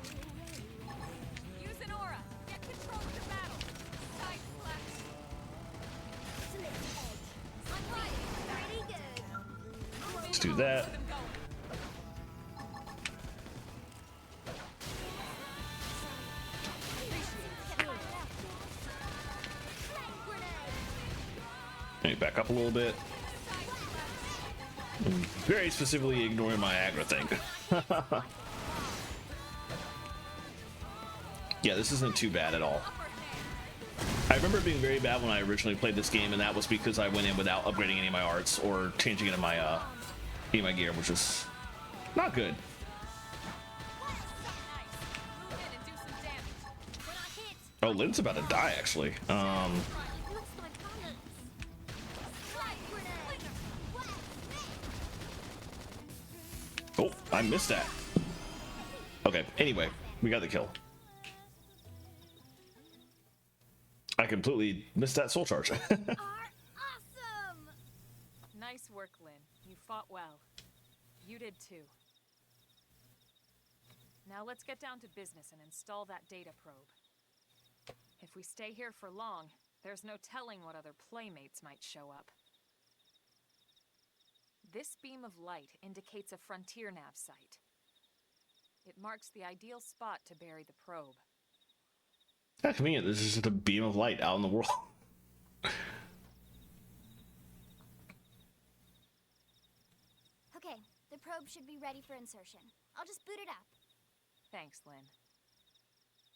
Use an aura. Get control of the battle. Side flash.
Pretty good.
Let's do that. Let me back up a little bit. Very specifically ignoring my aggro thing. Yeah, this isn't too bad at all. I remember it being very bad when I originally played this game, and that was because I went in without upgrading any of my arts or changing into my gear, which is not good. Oh, Lynn's about to die, actually. Oh, I missed that. Okay, anyway, we got the kill. I completely missed that soul charge.
Awesome.
Nice work, Lynn. You fought well. You did too. Now let's get down to business and install that data probe. If we stay here for long, there's no telling what other playmates might show up. This beam of light indicates a frontier nav site. It marks the ideal spot to bury the probe.
Not convenient. This is just a beam of light out in the world.
Okay, the probe should be ready for insertion. I'll just boot it up.
Thanks, Lynn.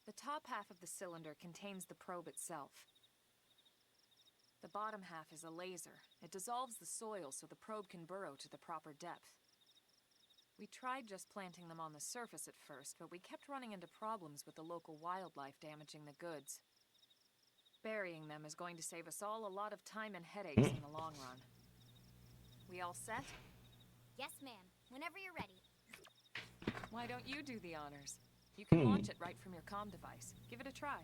The top half of the cylinder contains the probe itself. The bottom half is a laser. It dissolves the soil so the probe can burrow to the proper depth. We tried just planting them on the surface at first, but we kept running into problems with the local wildlife damaging the goods. Burying them is going to save us all a lot of time and headaches in the long run. We all set?
Yes, ma'am. Whenever you're ready.
Why don't you do the honors? You can launch it right from your comm device. Give it a try.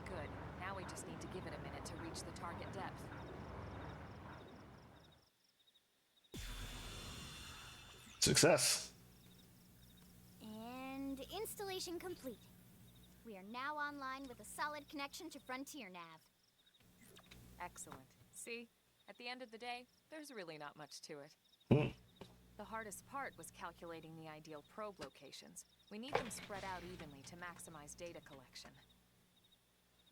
Good. Now we just need to give it a minute to reach the target depth.
Success.
And installation complete. We are now online with a solid connection to Frontier Nav.
Excellent. See? At the end of the day, there's really not much to it. The hardest part was calculating the ideal probe locations. We need them spread out evenly to maximize data collection.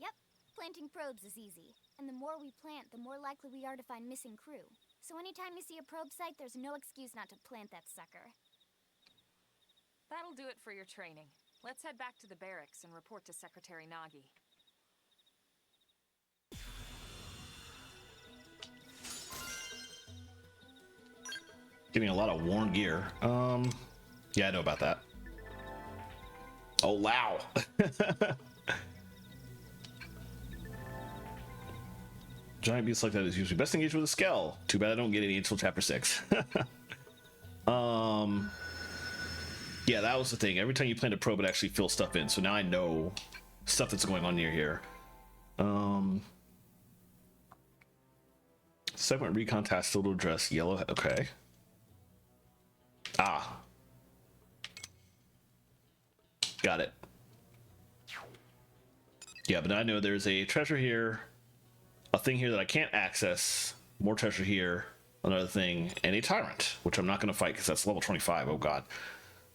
Yep, planting probes is easy. And the more we plant, the more likely we are to find missing crew. So anytime you see a probe site, there's no excuse not to plant that sucker.
That'll do it for your training. Let's head back to the barracks and report to Secretary Nagi.
Getting a lot of worn gear. Yeah, I know about that. Oh, wow. Giant beasts like that is usually best engaged with a Skell. Too bad I don't get any until chapter 6. Yeah, that was the thing. Every time you plant a probe, it actually fills stuff in. So now I know stuff that's going on near here. Segment recon task still to address yellow. Okay. Ah. Got it. Yeah, but I know there's a treasure here, a thing here that I can't access, more treasure here, another thing, and a tyrant, which I'm not going to fight because that's level 25. Oh god.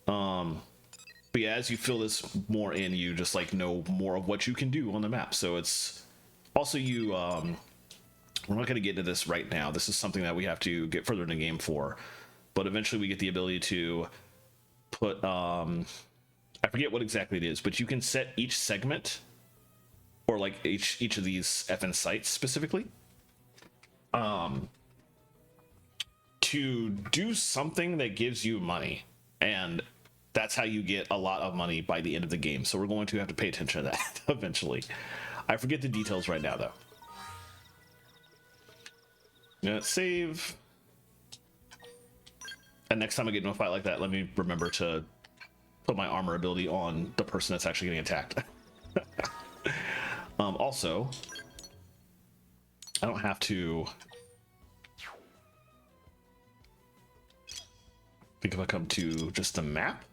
But yeah, as you fill this more in, you just like know more of what you can do on the map. So it's also you. We're not going to get into this right now. This is something that we have to get further in the game for. But eventually we get the ability to put, I forget what exactly it is, but you can set each segment, or like each of these FN sites specifically, to do something that gives you money, and that's how you get a lot of money by the end of the game. So we're going to have to pay attention to that eventually. I forget the details right now though. Save. And next time I get into a fight like that, let me remember to put my armor ability on the person that's actually getting attacked. Also, I don't have to. I think if I come to just the map.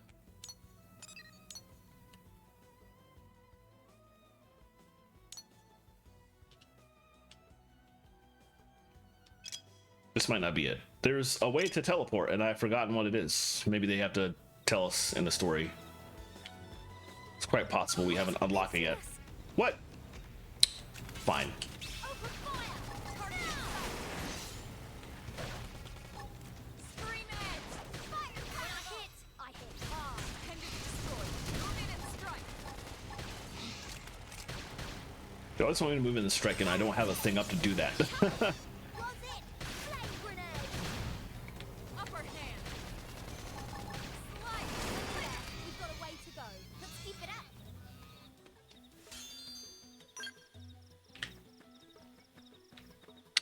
This might not be it. There's a way to teleport, and I've forgotten what it is. Maybe they have to tell us in the story. It's quite possible we haven't unlocked it yet. What? Fine. You always want me to move in and strike, and I don't have a thing up to do that.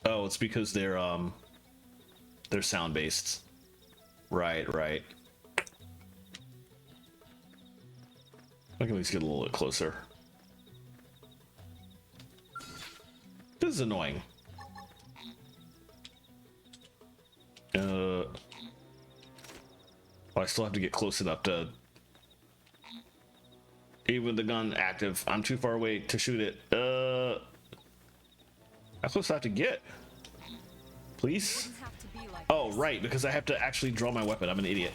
Oh, it's because they're sound based. Right. I can at least get a little bit closer. This is annoying. Oh, I still have to get close enough to. Even with the gun active, I'm too far away to shoot it. How close do I have to get? Please? Oh, right, because I have to actually draw my weapon. I'm an idiot.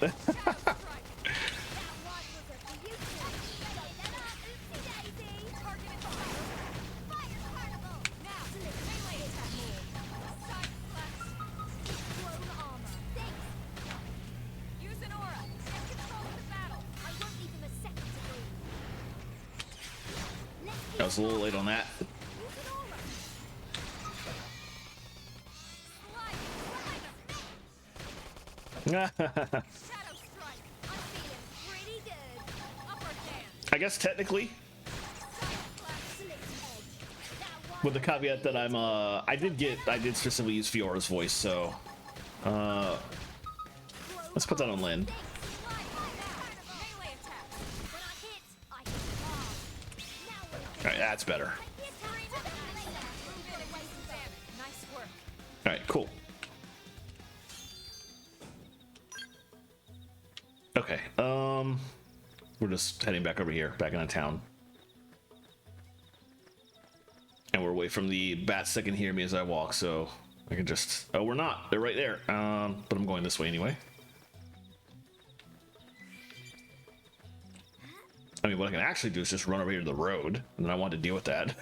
I was a little late on that. I guess technically, with the caveat that I'm I did specifically use Fiora's voice, so let's put that on Lynn. Alright, that's better. Alright, cool. Okay, we're just heading back over here, back into town. And we're away from the bats that can hear me as I walk, so I can just... Oh, we're not. They're right there. But I'm going this way anyway. I mean, what I can actually do is just run over here to the road, and then I want to deal with that.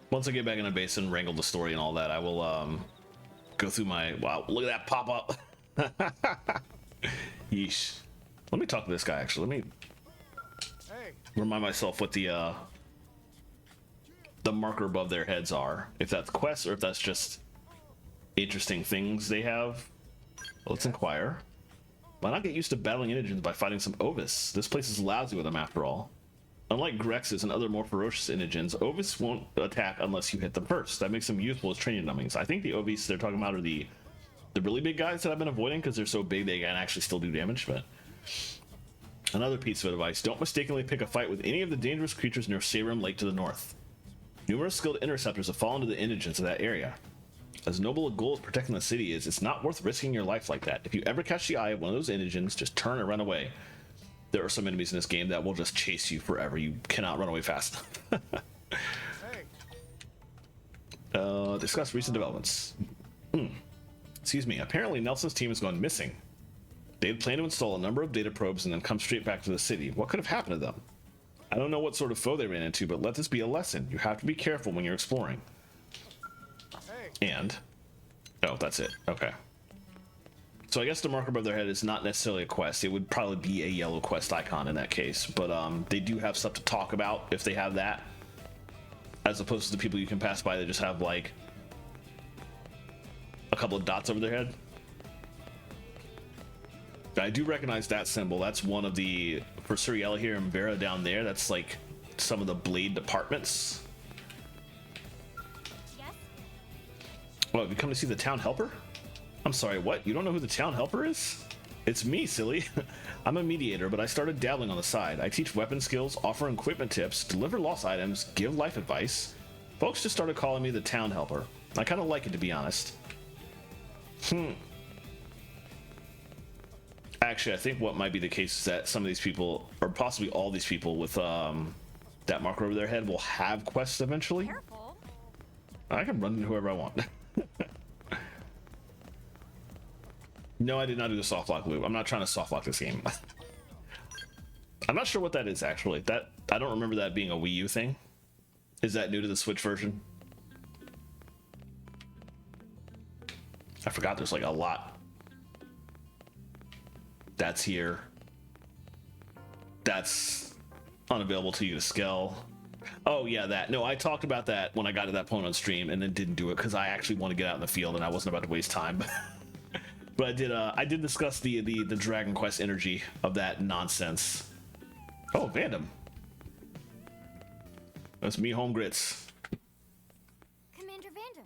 Once I get back in the base and wrangle the story and all that, I will go through my... Wow, look at that pop up. Yeesh. Let me talk to this guy, actually. Let me remind myself what the marker above their heads are. If that's quests or if that's just interesting things they have. Let's inquire. Why not get used to battling indigents by fighting some Ovis? This place is lousy with them after all. Unlike Grexes and other more ferocious indigents, Ovis won't attack unless you hit them first. That makes them useful as training dummies. I think the Ovis they're talking about are the really big guys that I've been avoiding because they're so big they can actually still do damage, but... Another piece of advice, don't mistakenly pick a fight with any of the dangerous creatures near Sarum Lake to the north. Numerous skilled interceptors have fallen to the indigents of that area. As noble a goal as protecting the city is, it's not worth risking your life like that. If you ever catch the eye of one of those indigents, just turn and run away. There are some enemies in this game that will just chase you forever. You cannot run away fast. Discuss recent developments. Excuse me. Apparently Nelson's team has gone missing. They had planned to install a number of data probes and then come straight back to the city. What could have happened to them? I don't know what sort of foe they ran into, but let this be a lesson. You have to be careful when you're exploring. And oh, that's it. Okay. So I guess the marker above their head is not necessarily a quest. It would probably be a yellow quest icon in that case. But they do have stuff to talk about if they have that, as opposed to the people you can pass by that just have like a couple of dots over their head. I do recognize that symbol. That's one of the, for Suriella here and Vera down there, that's like some of the blade departments.
Yes?
Well, have you come to see the town helper? I'm sorry, what? You don't know who the town helper is? It's me, silly. I'm a mediator, but I started dabbling on the side. I teach weapon skills, offer equipment tips, deliver lost items, give life advice. Folks just started calling me the town helper. I kind of like it, to be honest. Actually, I think what might be the case is that some of these people, or possibly all these people with that marker over their head, will have quests eventually.
Careful.
I can run into whoever I want. No, I did not do the soft lock loop. I'm not trying to soft lock this game. I'm not sure what that is actually. That I don't remember that being a Wii U thing. Is that new to the Switch version? I forgot there's like a lot. That's here. That's unavailable to you to scale. Oh yeah, that. No, I talked about that when I got to that point on stream and then didn't do it because I actually want to get out in the field and I wasn't about to waste time. But I did discuss the Dragon Quest energy of that nonsense. Oh, Vandom. That's me, home grits.
Commander Vandom.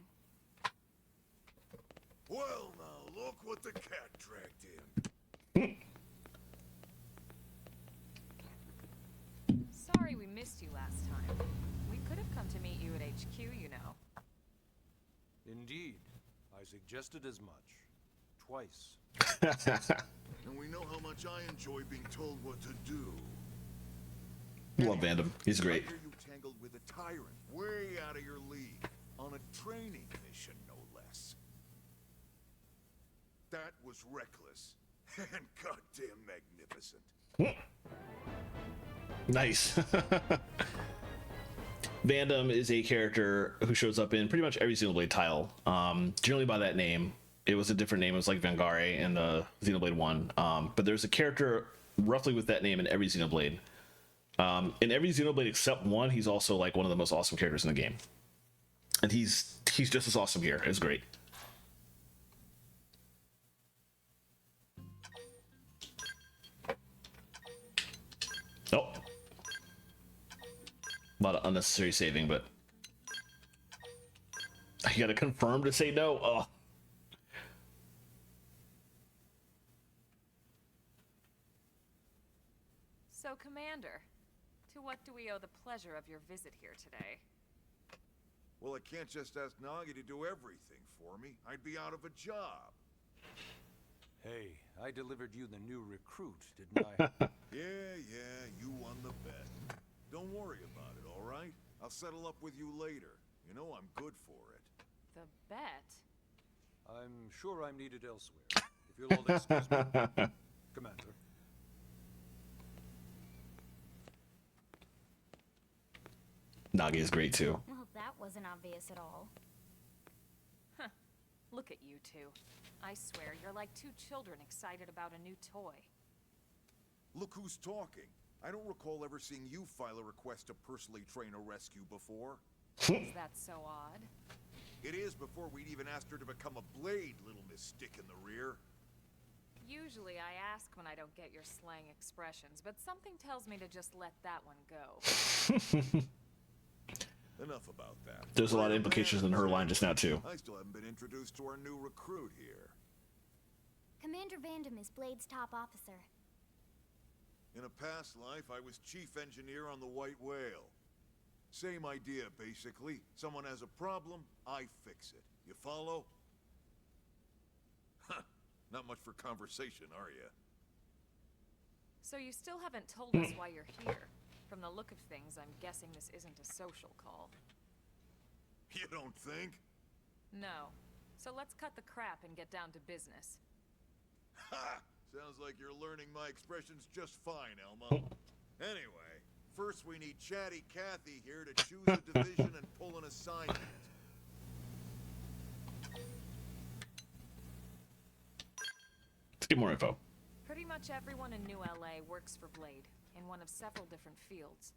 Well, now look what the cat dragged in.
Sorry we missed you last time. We could have come to meet you at HQ, you know.
Indeed, I suggested as much. Twice.
And we know how much I enjoy being told what to do.
Love Vandom. He's great.
I hear you tangled with a tyrant, way out of your league, on a training mission, no less. That was reckless and goddamn magnificent.
Nice. Vandom is a character who shows up in pretty much every Xenoblade title. Generally by that name. It was a different name. It was like Vangare in the Xenoblade 1. But there's a character roughly with that name in every Xenoblade. In every Xenoblade except one, he's also like one of the most awesome characters in the game. And he's just as awesome here. It's great. Oh. A lot of unnecessary saving, but I gotta confirm to say no. Oh.
So, Commander, to what do we owe the pleasure of your visit here today?
Well, I can't just ask Nagi to do everything for me. I'd be out of a job.
Hey, I delivered you the new recruit, didn't I?
Yeah, you won the bet. Don't worry about it, all right? I'll settle up with you later. You know I'm good for it.
The bet?
I'm sure I'm needed elsewhere. If you'll all excuse me. Commander.
Nagi is great too.
Well, that wasn't obvious at all.
Huh. Look at you two. I swear, you're like two children excited about a new toy.
Look who's talking. I don't recall ever seeing you file a request to personally train a rescue before.
Is that so odd?
It is before we'd even asked her to become a blade, little Miss Stick in the rear.
Usually I ask when I don't get your slang expressions, but something tells me to just let that one go.
Enough about that.
There's a lot of implications in her line just now too.
I still haven't been introduced to our new recruit here.
Commander Vandom is Blade's top officer.
In a past life, I was chief engineer on the White Whale. Same idea, basically. Someone has a problem, I fix it. You follow? Huh. Not much for conversation, are you?
So you still haven't told us why you're here. From the look of things, I'm guessing this isn't a social call.
You don't think?
No. So let's cut the crap and get down to business.
Ha! Sounds like you're learning my expressions just fine, Elmo. Anyway, first we need Chatty Cathy here to choose a division and pull an assignment.
more info.
Pretty much everyone in New LA works for Blade, in one of several different fields.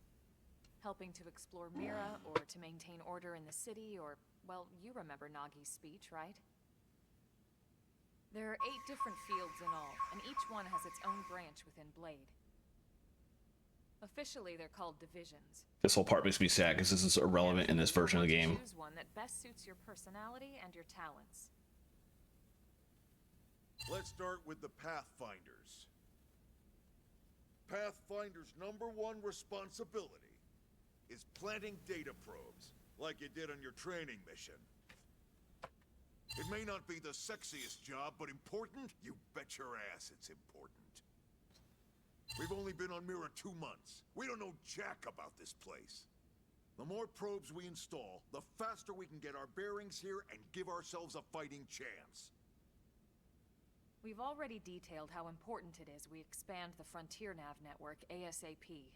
Helping to explore Mira, or to maintain order in the city, or, well, you remember Nagi's speech, right? There are 8 different fields in all, and each one has its own branch within Blade. Officially, they're called divisions.
This whole part makes me sad because this is irrelevant in this version of the game.
Choose one that best suits your personality and your talents.
Let's start with the Pathfinders. Pathfinder's #1 responsibility is planting data probes, like you did on your training mission. It may not be the sexiest job, but important? You bet your ass it's important. We've only been on Mira 2 months. We don't know jack about this place. The more probes we install, the faster we can get our bearings here and give ourselves a fighting chance.
We've already detailed how important it is we expand the Frontier Nav network ASAP.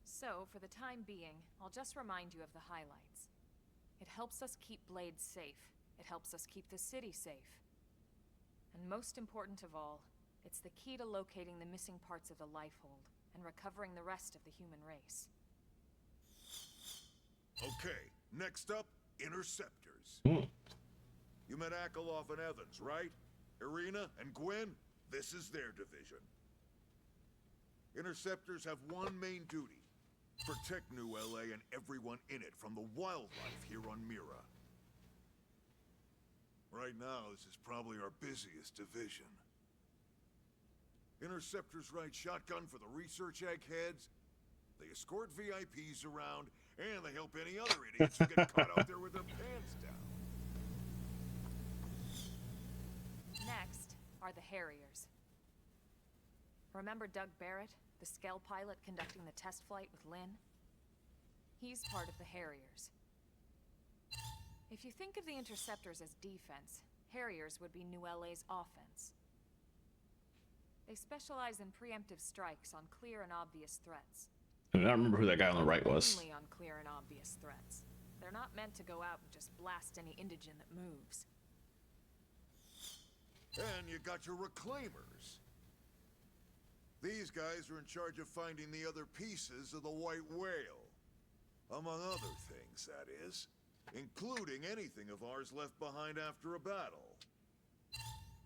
So, for the time being, I'll just remind you of the highlights. It helps us keep Blade safe. It helps us keep the city safe. And most important of all, it's the key to locating the missing parts of the Lifehold and recovering the rest of the human race.
Okay, next up, Interceptors. You met Akalov and Evans, right? Irina and Gwen, this is their division. Interceptors have one main duty: protect New LA and everyone in it from the wildlife here on Mira. Right now, this is probably our busiest division. Interceptors ride shotgun for the research eggheads, they escort VIPs around, and they help any other idiots who get caught out there with their pants down.
Next are the Harriers. Remember Doug Barrett, the Skell pilot conducting the test flight with Lynn? He's part of the Harriers. If you think of the Interceptors as defense, Harriers would be New LA's offense. They specialize in preemptive strikes on clear and obvious threats.
I don't remember who that guy on the right was.
Only on clear and obvious threats. They're not meant to go out and just blast any indigene that moves.
And you got your Reclaimers. These guys are in charge of finding the other pieces of the White Whale. Among other things, that is. Including anything of ours left behind after a battle.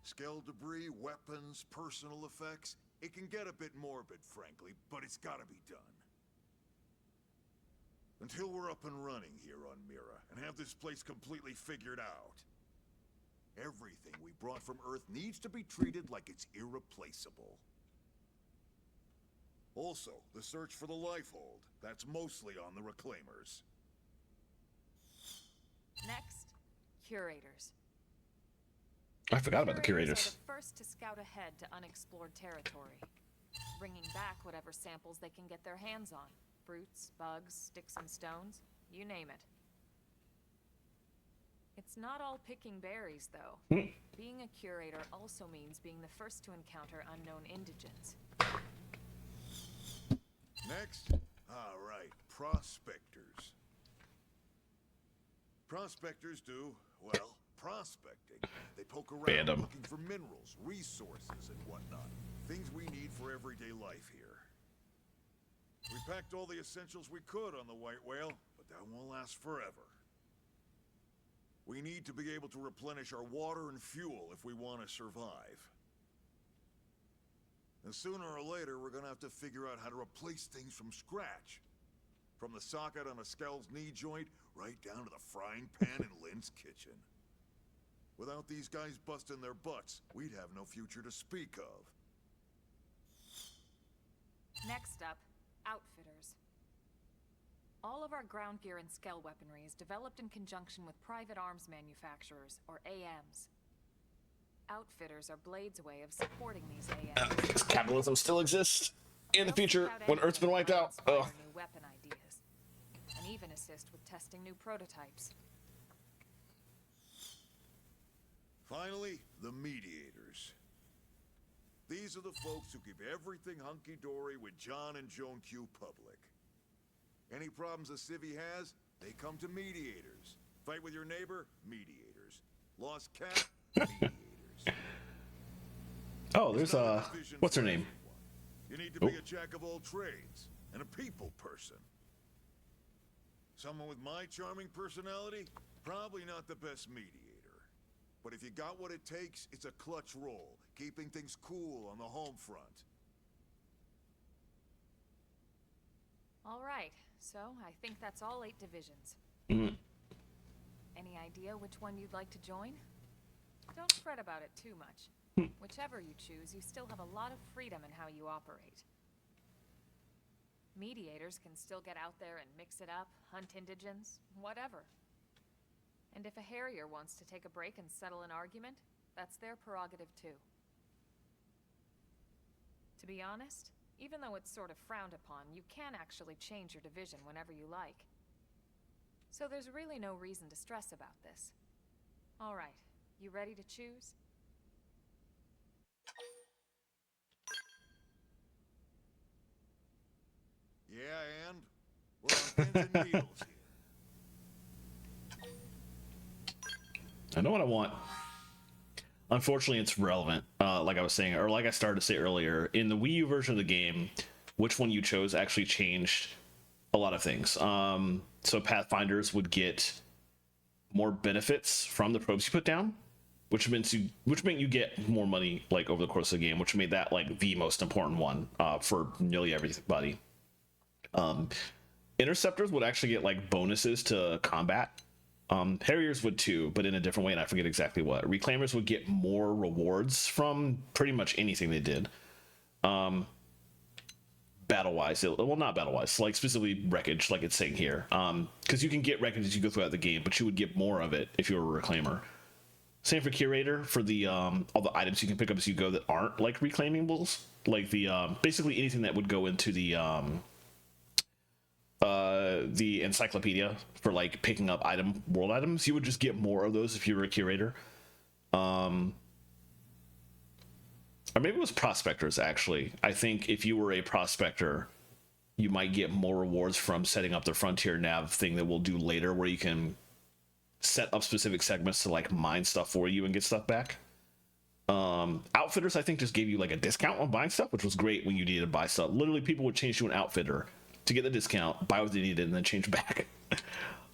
Skell debris, weapons, personal effects. It can get a bit morbid, frankly, but it's gotta be done. Until we're up and running here on Mira, and have this place completely figured out. Everything we brought from Earth needs to be treated like it's irreplaceable. Also, the search for the Lifehold. That's mostly on the Reclaimers.
Next, Curators.
I forgot about the
Curators
Curators.
are the first to scout ahead to unexplored territory, bringing back whatever samples they can get their hands on. Fruits, bugs, sticks and stones, you name it. It's not all picking berries, though. Being a curator also means being the first to encounter unknown indigents.
Next? All right, Prospectors. Prospectors do, well, prospecting. They poke around
Fandom.
looking for minerals, resources, and whatnot. Things we need for everyday life here. We packed all the essentials we could on the White Whale, but that won't last forever. We need to be able to replenish our water and fuel if we want to survive. And sooner or later, we're gonna have to figure out how to replace things from scratch. From the socket on a Skell's knee joint, right down to the frying pan in Lynn's kitchen. Without these guys busting their butts, we'd have no future to speak of.
Next up, Outfitters. All of our ground gear and Skell weaponry is developed in conjunction with private arms manufacturers, or AMs. Outfitters are Blade's way of supporting these AMs.
Because capitalism still exists in the
They'll
future
seek out
when Earth's been
anything
wiped
that
out.
inspire
Ugh.
new weapon ideas, and even assist with testing new prototypes.
Finally, the Mediators. These are the folks who keep everything hunky-dory with John and Joan Q public. Any problems a civvy has, they come to Mediators. Fight with your neighbor? Mediators. Lost cat? Mediators.
Oh, there's what's her name?
You need to be a jack of all trades and a people person. Someone with my charming personality, probably not the best mediator. But if you got what it takes, it's a clutch role, keeping things cool on the home front.
All right, so I think that's all 8 divisions.
Mm.
Any idea which one you'd like to join? Don't fret about it too much. Whichever you choose, you still have a lot of freedom in how you operate. Mediators can still get out there and mix it up, hunt indigents, whatever. And if a Harrier wants to take a break and settle an argument, that's their prerogative too. To be honest, even though it's sort of frowned upon, you can actually change your division whenever you like. So there's really no reason to stress about this. All right, you ready to choose?
Yeah, and we're on pins and needles here.
I know what I want. Unfortunately, it's relevant. Like I was saying, or like I started to say earlier, in the Wii U version of the game, which one you chose actually changed a lot of things. So Pathfinders would get more benefits from the probes you put down, which meant you get more money like over the course of the game, which made that like the most important one for nearly everybody. Interceptors would actually get like bonuses to combat. Harriers would too, but in a different way, and I forget exactly what. Reclaimers would get more rewards from pretty much anything they did. Battle-wise, well, not battle-wise, like specifically wreckage, like it's saying here. Because you can get wreckage as you go throughout the game, but you would get more of it if you were a reclaimer. Same for Curator, for the all the items you can pick up as you go that aren't like reclaimables, like the basically anything that would go into the encyclopedia for like picking up world items, you would just get more of those if you were a curator. Or maybe it was prospectors, actually. I think if you were a prospector, you might get more rewards from setting up the frontier nav thing that we'll do later, where you can set up specific segments to like mine stuff for you and get stuff back. Outfitters, I think, just gave you like a discount on buying stuff, which was great when you needed to buy stuff. Literally, people would change to an outfitter to get the discount, buy what they needed, and then change back.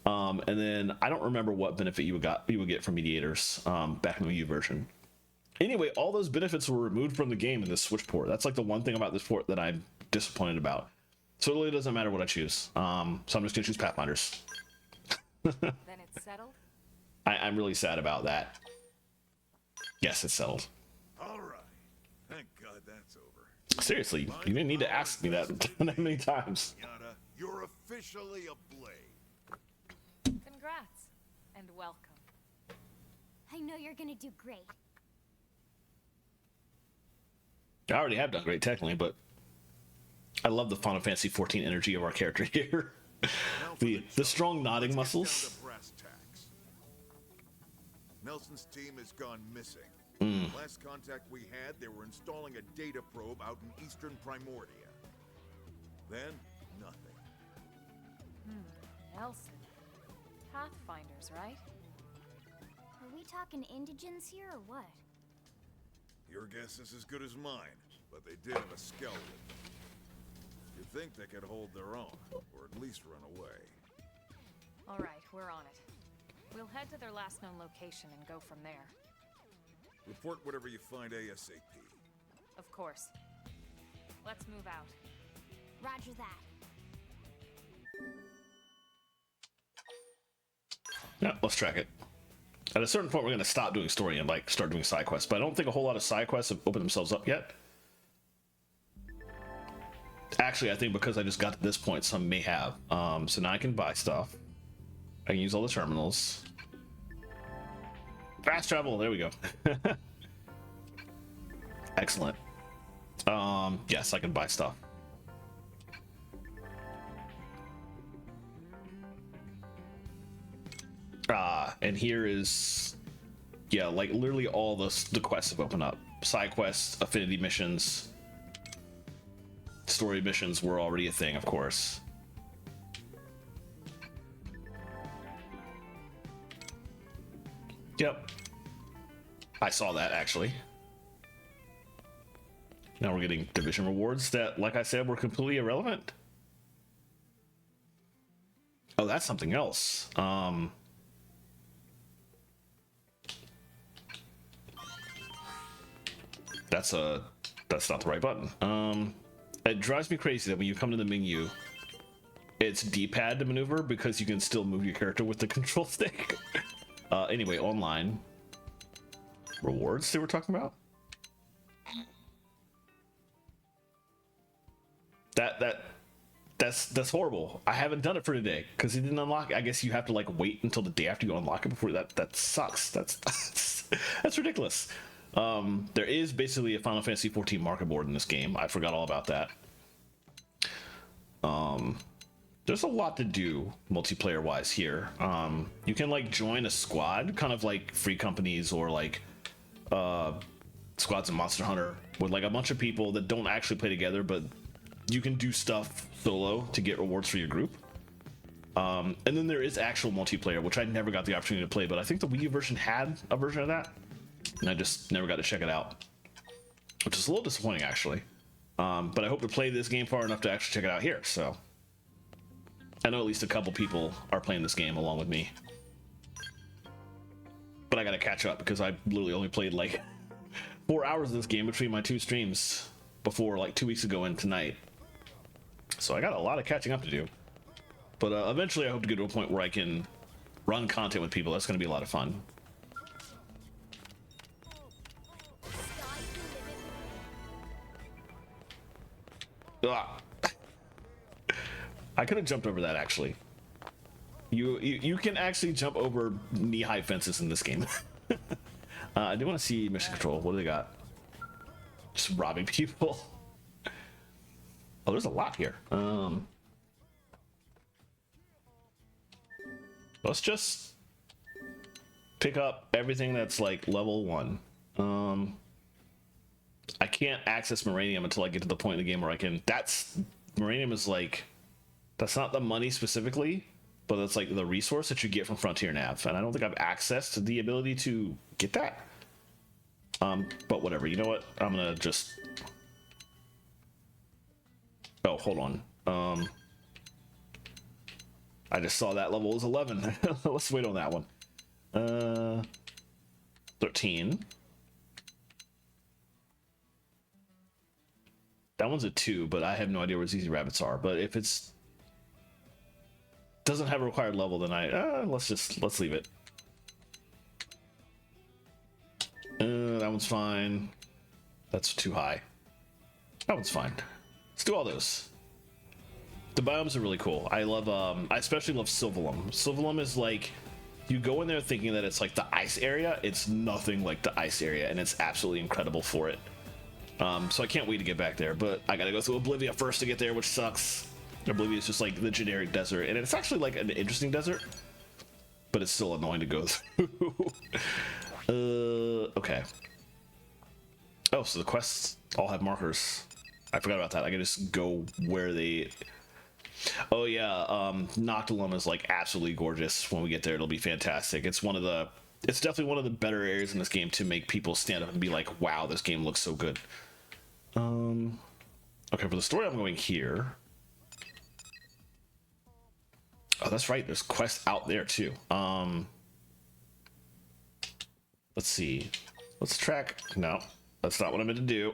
And then I don't remember what benefit you would get from mediators back in the Wii U version. Anyway, all those benefits were removed from the game in this Switch port. That's like the one thing about this port that I'm disappointed about. So it really doesn't matter what I choose. So I'm just gonna choose Pathfinders.
Then it's settled?
I'm really sad about that. Yes, it's settled.
All right. Thank God that's over.
Seriously, you didn't need to ask me that that many times.
Yada, you're officially a blade.
Congrats, and welcome.
I know you're gonna do great.
I already have done great technically, but I love the Final Fantasy XIV energy of our character here. the strong nodding muscles.
Nelson's team has gone missing. Last contact we had, they were installing a data probe out in eastern Primordia. Then, nothing.
Nelson. Pathfinders, right?
Are we talking indigents here or what?
Your guess is as good as mine, but they did have a skeleton. You'd think they could hold their own, or at least run away.
All right, we're on it. We'll head to their last known location and go from there.
Report whatever you find ASAP.
Of course. Let's move out.
Roger that.
Yeah, let's track it. At a certain point, we're going to stop doing story and like start doing side quests, but I don't think a whole lot of side quests have opened themselves up yet. Actually, I think because I just got to this point, some may have. So now I can buy stuff. I can use all the terminals. Fast travel, there we go. Excellent. Yes, I can buy stuff. And here is, yeah, like literally all the quests have opened up. Side quests, affinity missions, story missions were already a thing, of course. Yep. I saw that, actually. Now we're getting division rewards that, like I said, were completely irrelevant. Oh, that's something else. That's not the right button. It drives me crazy that when you come to the menu, it's D-pad to maneuver because you can still move your character with the control stick. Anyway, online rewards they were talking about. That's horrible. I haven't done it for today because it didn't unlock. I guess you have to like wait until the day after you unlock it before that sucks. That's ridiculous. There is basically a Final Fantasy 14 market board in this game. I forgot all about that. There's a lot to do multiplayer wise here. You can like join a squad, kind of like Free Companies or like squads in Monster Hunter, with like a bunch of people that don't actually play together, but you can do stuff solo to get rewards for your group. And then there is actual multiplayer, which I never got the opportunity to play, but I think the Wii U version had a version of that, and I just never got to check it out, which is a little disappointing actually. But I hope to play this game far enough to actually check it out here. So I know at least a couple people are playing this game along with me, but I gotta catch up because I literally only played like 4 hours of this game between my 2 streams before, like 2 weeks ago and tonight. So I got a lot of catching up to do. But eventually I hope to get to a point where I can run content with people. That's going to be a lot of fun. Ah. I could have jumped over that actually. You can actually jump over knee-high fences in this game. I do want to see mission control. What do they got? Just robbing people. Oh, there's a lot here. Let's just pick up everything that's like level 1. I can't access Moranium until I get to the point in the game where I can. Moranium is like, that's not the money specifically, but that's like the resource that you get from Frontier Nav, and I don't think I've access to the ability to get that. But whatever. You know what? I'm gonna just. Oh, hold on. I just saw that level is 11. Let's wait on that one. 13. That one's a 2, but I have no idea where Easy Rabbits are. But if it's doesn't have a required level, then let's leave it. That one's fine. That's too high. That one's fine. Let's do all those. The biomes are really cool. I especially love Sylvalum. Sylvalum is like, you go in there thinking that it's like the ice area. It's nothing like the ice area, and it's absolutely incredible for it. So I can't wait to get back there, but I gotta go through Oblivia first to get there, which sucks. Oblivia is just like the generic desert, and it's actually like an interesting desert, but it's still annoying to go through. Okay. Oh, so the quests all have markers. I forgot about that. I can just go where they. Oh yeah, Noctilum is like absolutely gorgeous. When we get there, it'll be fantastic. It's definitely one of the better areas in this game to make people stand up and be like, "Wow, this game looks so good." Okay, for the story, I'm going here. Oh, that's right. There's quests out there too. Let's see. Let's track. No, that's not what I meant to do.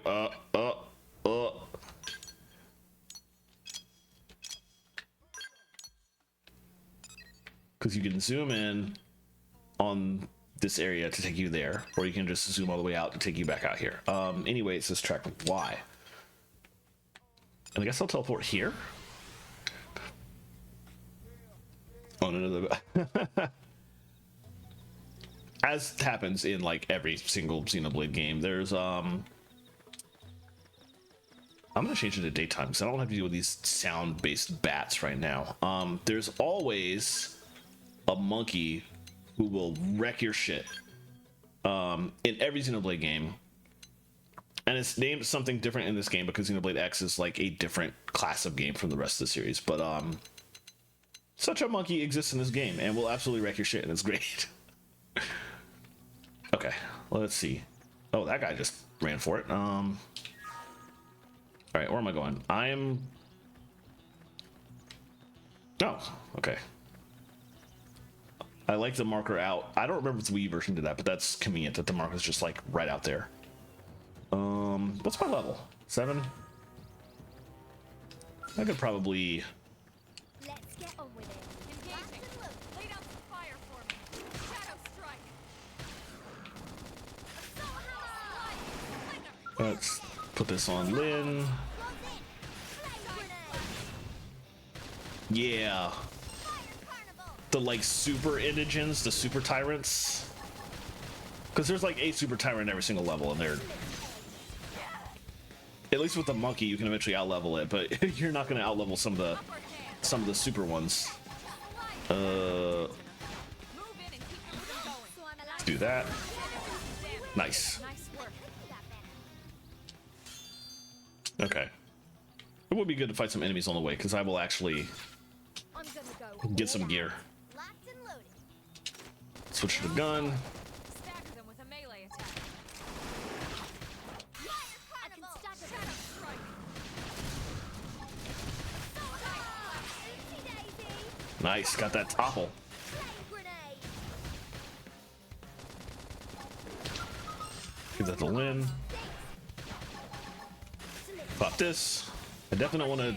Because you can zoom in on this area to take you there, or you can just zoom all the way out to take you back out here. Anyway, it says track Y. And I guess I'll teleport here. Oh no. As happens in like every single Xenoblade game, there's I'm gonna change it to daytime because I don't have to deal with these sound-based bats right now. There's always a monkey who will wreck your shit in every Xenoblade game, and it's named something different in this game because Xenoblade X is like a different class of game from the rest of the series. But such a monkey exists in this game and will absolutely wreck your shit, and it's great. Okay, let's see. Oh, that guy just ran for it. All right, where am I going? I am. Oh, okay. I like the marker out. I don't remember if the Wii version did that, but that's convenient that the marker's just like right out there. What's my level? 7? I could probably.
Let's get on with it.
Engaging. Lay down some fire for me. Shadow strike.
Let's put this on Lynn. Yeah. The like super indigents, the super tyrants. Because there's like a super tyrant in every single level, and they're. At least with the monkey, you can eventually out-level it, but you're not going to out-level some of the super ones. Let's do that. Nice. Okay. It would be good to fight some enemies on the way, because I will actually get some gear. Switch to the gun.
Stagger them with a melee attack.
I can stagger them.
Nice, got that topple. Give that to Lynn. Pop this. I definitely don't want to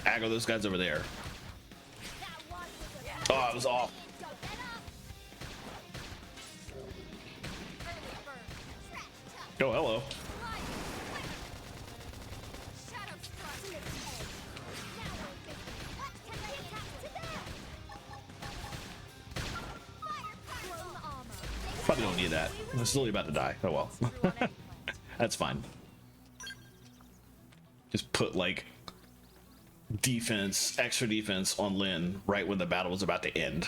aggro those guys over there. Oh, I was off. Oh, hello. Probably don't need that. I'm slowly about to die. Oh well. That's fine. Just put like defense, extra defense on Lynn right when the battle was about to end.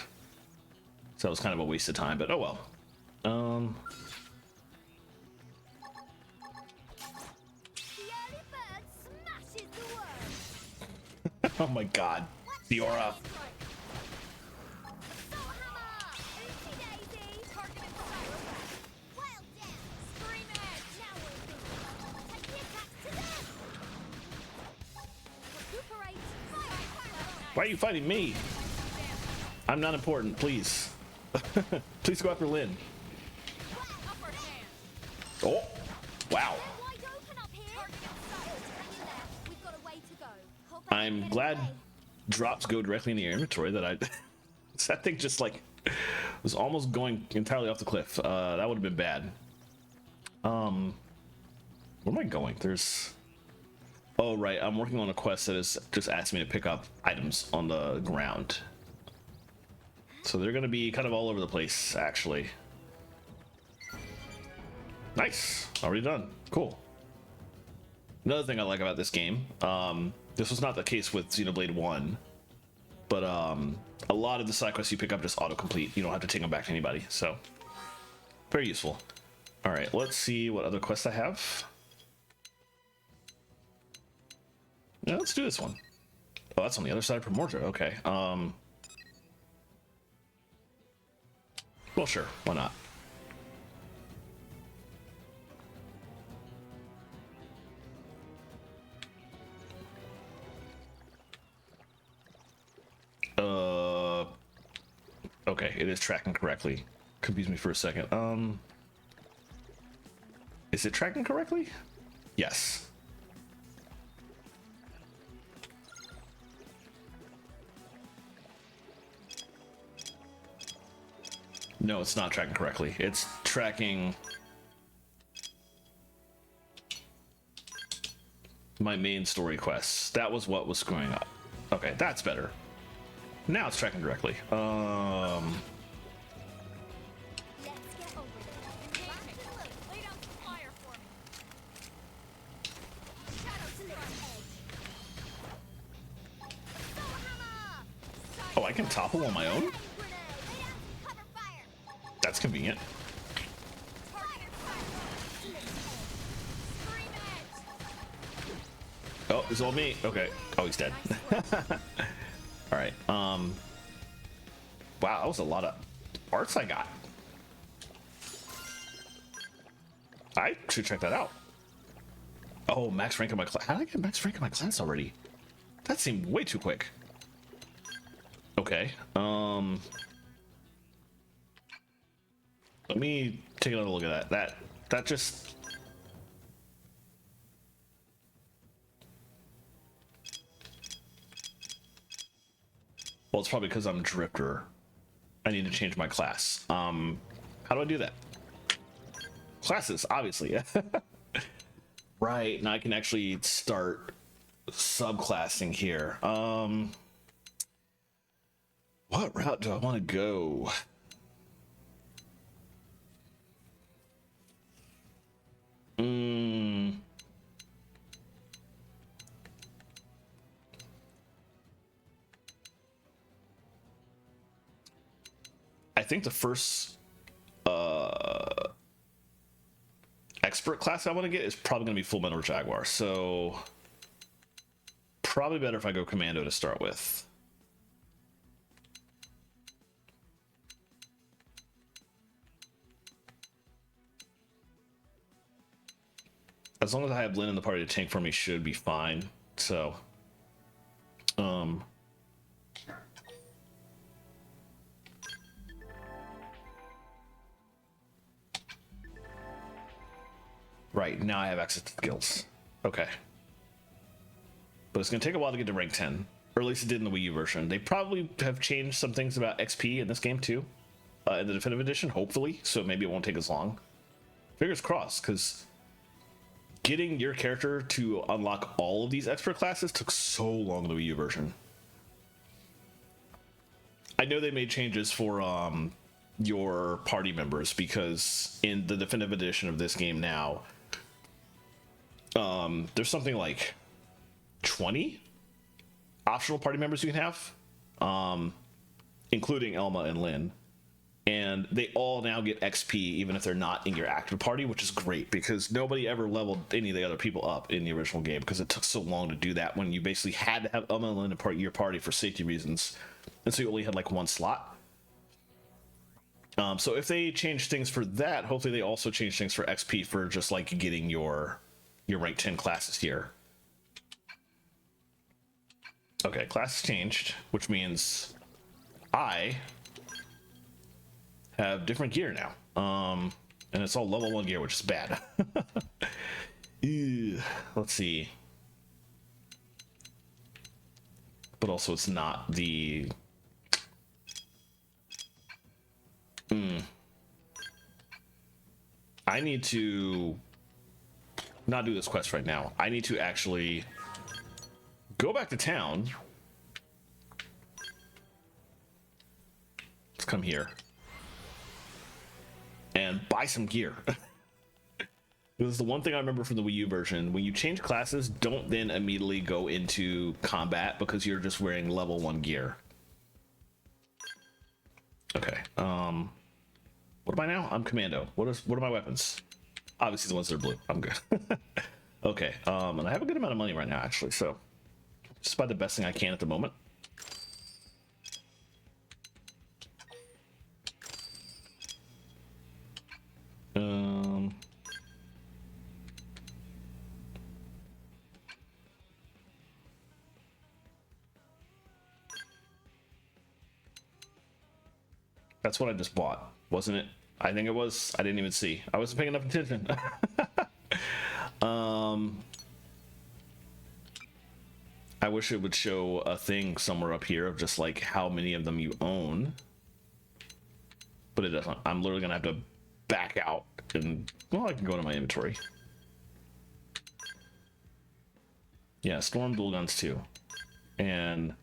So it was kind of a waste of time, but oh well. Oh my god. The aura. Why are you fighting me? I'm not important, please. Please go after Lynn. Oh, wow. I'm glad drops go directly in your inventory. That thing just like was almost going entirely off the cliff. That would have been bad. Where am I going? Oh right, I'm working on a quest that is just asking me to pick up items on the ground. So they're gonna be kind of all over the place, actually. Nice, already done. Cool. Another thing I like about this game, this was not the case with Xenoblade 1, but a lot of the side quests you pick up just autocomplete. You don't have to take them back to anybody, so very useful. All right, let's see what other quests I have. Yeah, let's do this one. Oh, that's on the other side of Primordia. Okay. Well, sure. Why not? Okay, it is tracking correctly. Confused me for a second. Is it tracking correctly? Yes. No, it's not tracking correctly. It's tracking my main story quests. That was what was screwing up. Okay, that's better. Now it's tracking correctly. Oh, I can topple on my own? That's convenient. Oh, it's all me. Okay. Oh, he's dead. All right. Wow, that was a lot of parts I got. I should check that out. Oh, max rank in my class. How did I get max rank in my class already? That seemed way too quick. Okay. Let me take another look at that. That just... Well, it's probably because I'm Drifter. I need to change my class. How do I do that? Classes, obviously. Right, now I can actually start subclassing here. What route do I want to go? I think the first expert class I want to get is probably going to be Full Metal Jaguar, so probably better if I go Commando to start with. As long as I have Lynn in the party to tank for me, should be fine. So, right, now I have access to skills. Okay. But it's going to take a while to get to rank 10. Or at least it did in the Wii U version. They probably have changed some things about XP in this game too. In the Definitive Edition, hopefully. So maybe it won't take as long. Fingers crossed, because getting your character to unlock all of these expert classes took so long in the Wii U version. I know they made changes for your party members, because in the Definitive Edition of this game now, there's something like 20 optional party members you can have, including Elma and Lynn. And they all now get XP even if they're not in your active party, which is great because nobody ever leveled any of the other people up in the original game because it took so long to do that when you basically had to have Elma and Lynn a part of your party for safety reasons. And so you only had like one slot. So if they change things for that, hopefully they also change things for XP for just like getting your rank 10 classes here. Okay, class changed, which means I have different gear now. And it's all level 1 gear, which is bad. Ew, let's see. But also it's not the... I need to not do this quest right now. I need to actually go back to town. Let's come here and buy some gear. This is the one thing I remember from the Wii U version. When you change classes, don't then immediately go into combat because you're just wearing level 1 gear. Okay. What am I now? I'm Commando. What are my weapons? Obviously the ones that are blue. I'm good. Okay. And I have a good amount of money right now, actually. So just buy the best thing I can at the moment. That's what I just bought, wasn't it? I think it was. I didn't even see. I wasn't paying enough attention. I wish it would show a thing somewhere up here of just like how many of them you own. But it doesn't. I'm literally gonna have to back out and, well, I can go to my inventory. Yeah, Storm Dual Guns too. And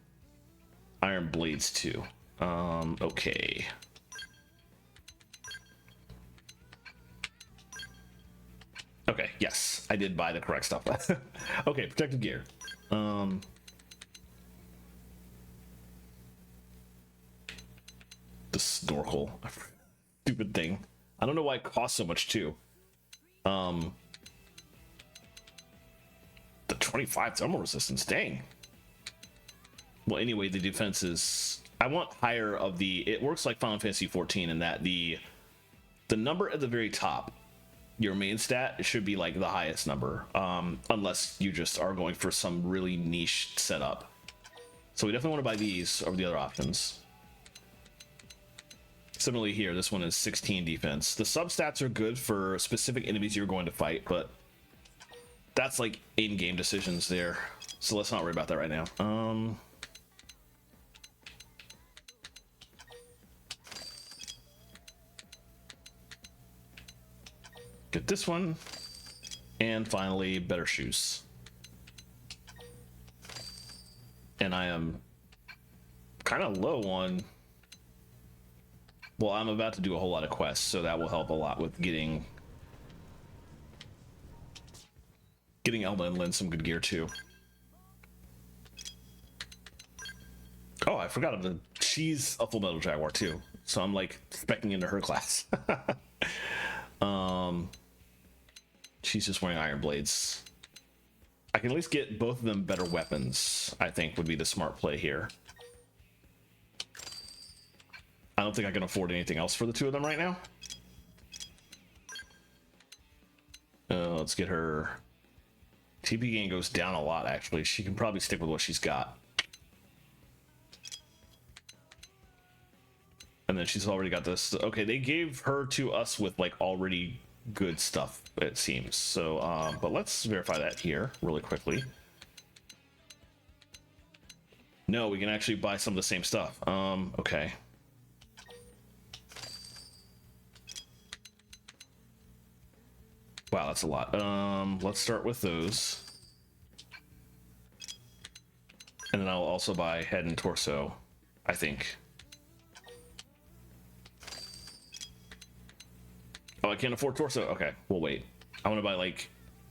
Iron Blades too. Okay. Okay, yes, I did buy the correct stuff. Okay, protective gear. The snorkel. Stupid thing. I don't know why it costs so much too. The 25 thermal resistance, dang. Well, anyway, the defense is... I want higher of the... It works like Final Fantasy 14 in that the number at the very top your main stat, it should be like the highest number, unless you just are going for some really niche setup. So we definitely want to buy these over the other options. Similarly here, this one is 16 defense. The substats are good for specific enemies you're going to fight, but that's like in-game decisions there. So let's not worry about that right now. Get this one. And finally, better shoes. And I am kind of low on... Well, I'm about to do a whole lot of quests, so that will help a lot with getting Elma and Lynn some good gear too. Oh, I forgot of she's a Full Metal Jaguar too, so I'm like specking into her class. She's just wearing iron blades. I can at least get both of them better weapons, I think would be the smart play here. I don't think I can afford anything else for the two of them right now. Let's get her. TP gain goes down a lot, actually. She can probably stick with what she's got. And then she's already got this. Okay, they gave her to us with like already good stuff, it seems. So, but let's verify that here really quickly. No, we can actually buy some of the same stuff. Okay. Wow, that's a lot. Let's start with those. And then I'll also buy head and torso, I think. Oh, I can't afford torso? Okay, we'll wait. I want to buy, like,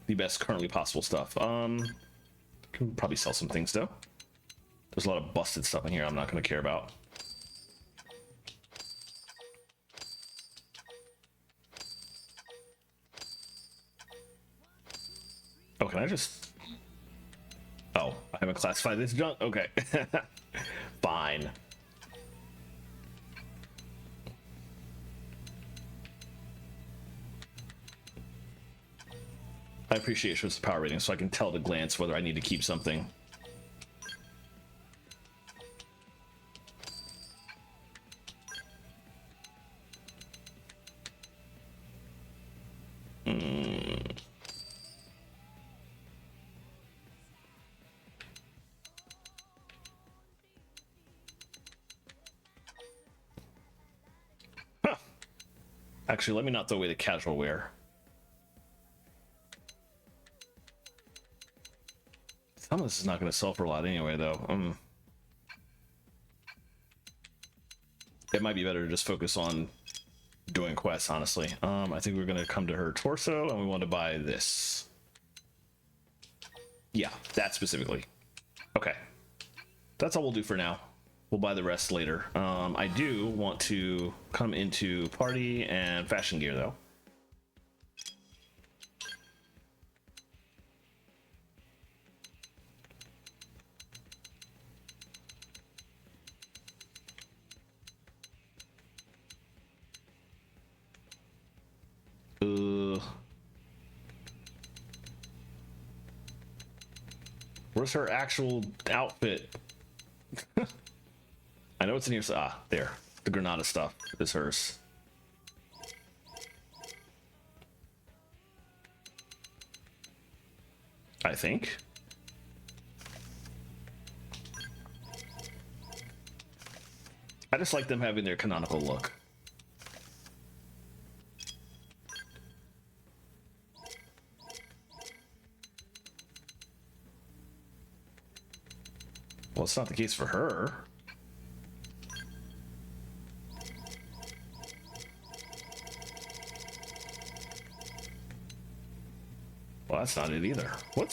the best currently possible stuff. Can probably sell some things, though. There's a lot of busted stuff in here I'm not going to care about. Oh, can I just... Oh, I haven't classified this junk? Okay. Fine. I appreciate it shows the power rating so I can tell at a glance whether I need to keep something. Actually, let me not throw away the casual wear. Some of this is not going to sell for a lot anyway, though. It might be better to just focus on doing quests, honestly. I think we're going to come to her torso, and we want to buy this. Yeah, that specifically. Okay. That's all we'll do for now. We'll buy the rest later. I do want to come into party and fashion gear, though. Where's her actual outfit? I know it's in here. Ah, there. The Granada stuff is hers. I think. I just like them having their canonical look. Well, it's not the case for her. Well, that's not it either. What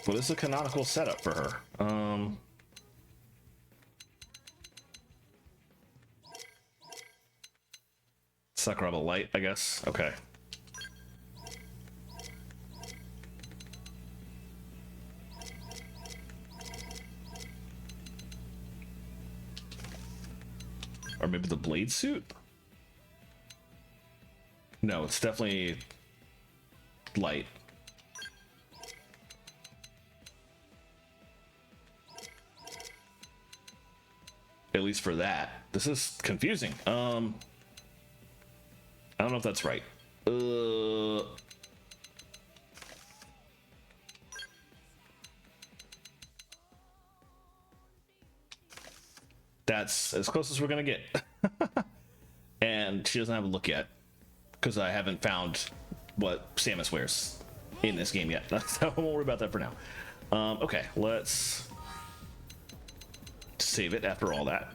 is the canonical setup for her? Sakuraba Light, I guess. Okay. Or maybe the blade suit? No, it's definitely light. At least for that. This is confusing. I don't know if that's right. That's as close as we're gonna get. And she doesn't have a look yet, because I haven't found what Samus wears in this game yet. So I won't worry about that for now. Okay, let's save it after all that.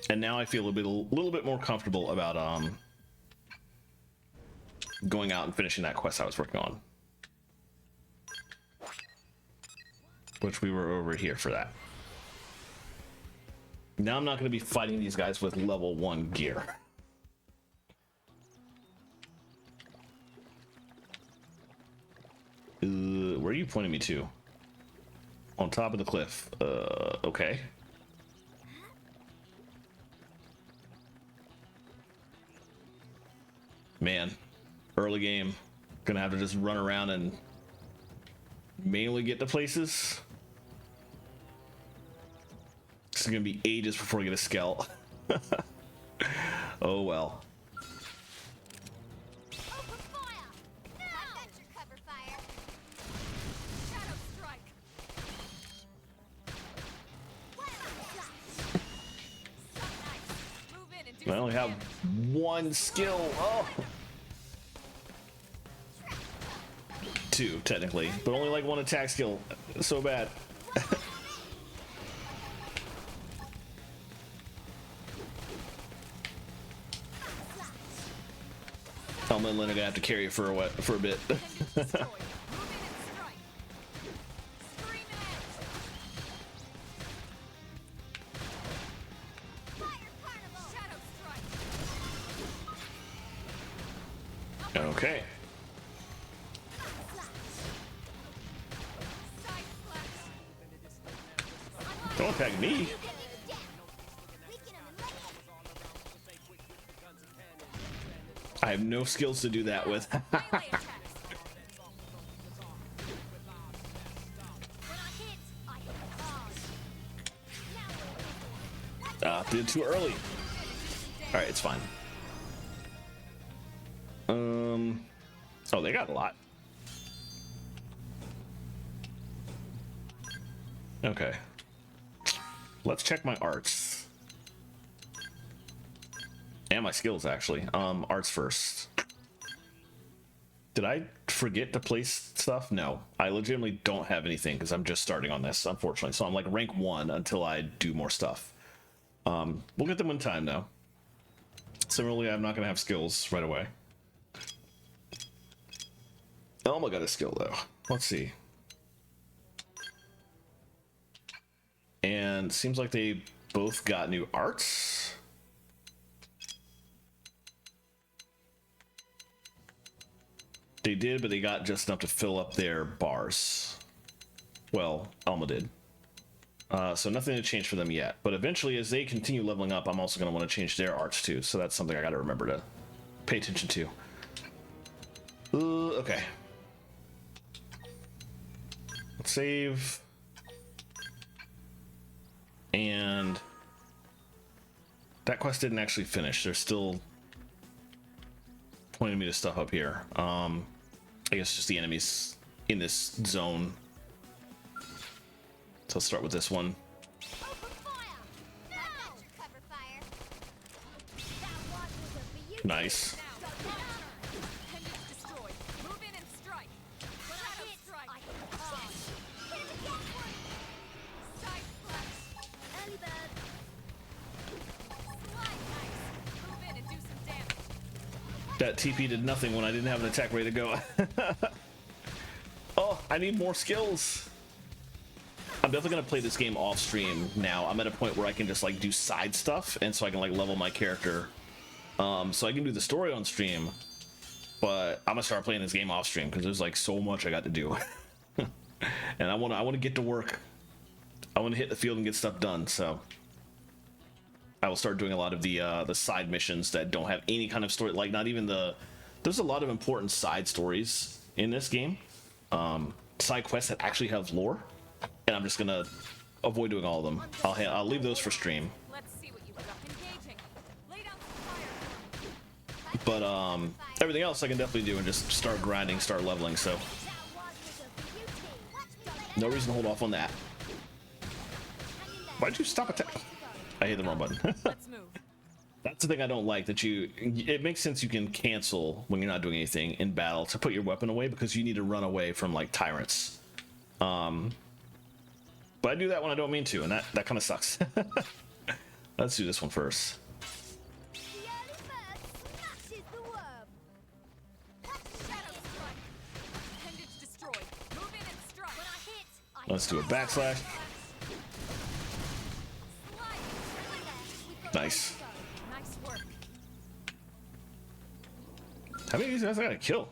And now I feel a little bit more comfortable about going out and finishing that quest I was working on, which we were over here for that. Now I'm not going to be fighting these guys with level 1 gear. Where are you pointing me to? On top of the cliff. Okay. Man, early game. Gonna have to just run around and mainly get to places. It's gonna be ages before we get a skell. Oh well.
Open fire! No! I've got your cover fire.
Shadow strike. So nice. Move in and do
I only
some
have
damage.
one skill. Oh. 2 technically, but only like 1 attack skill. So bad. Elma and Lynn are gonna have to carry it for a bit.
Destroy. Move in and strike. Scream edge.
Fire carnival!
Shadow strike.
Okay.
Side slash.
Don't attack me.
You get these down. Weaken 'em and let
I have no skills to do that with.
Melee attacks.
When I hit, I hit hard. Now
Did it too early. All right, it's fine. Oh, they got a lot. Okay. Let's check my arts. And my skills, actually. Arts first. Did I forget to place stuff? No. I legitimately don't have anything because I'm just starting on this, unfortunately. So I'm like rank 1 until I do more stuff. We'll get them in time, though. Similarly, I'm not going to have skills right away. Elma got a skill, though. Let's see. And seems like they both got new arts. They did, but they got just enough to fill up their bars. Well, Elma did. So nothing to change for them yet. But eventually, as they continue leveling up, I'm also going to want to change their arts too. So that's something I got to remember to pay attention to. Okay. Let's save. And that quest didn't actually finish. They're still pointing me to stuff up here. I guess just the enemies in this zone. So let's start with this one.
open fire! No! I've got your cover fire. That one was a beauty.
Nice.
Now, appendage destroyed. Move in and strike.
When I
Shadow
hit,
strike.
I hit hard. Hit him again, one.
Side slash.
Early bird.
Slide nice. Move in and do some damage.
That TP did nothing when I didn't have an attack ready to go. Oh, I need more skills. I'm definitely gonna play this game off stream now. I'm at a point where I can just like do side stuff, and so I can like level my character. So I can do the story on stream, but I'm gonna start playing this game off stream because there's like so much I got to do, and I want to get to work. I want to hit the field and get stuff done. So I will start doing a lot of the side missions that don't have any kind of story, like not even the. There's a lot of important side stories in this game, side quests that actually have lore, and I'm just gonna avoid doing all of them. I'll leave those for stream.
Let's see what you've got. Engaging. Lay down some fire.
But everything else I can definitely do and just start grinding, start leveling. So no reason to hold off on that. Why'd you stop attacking? I hit the wrong button.
Let's move.
That's the thing I don't like, that it makes sense you can cancel when you're not doing anything in battle to put your weapon away because you need to run away from like tyrants. But I do that when I don't mean to, and that kind of sucks. Let's do this one first. Let's do a backslash. Nice.
Nice work.
How many of these guys I gotta kill?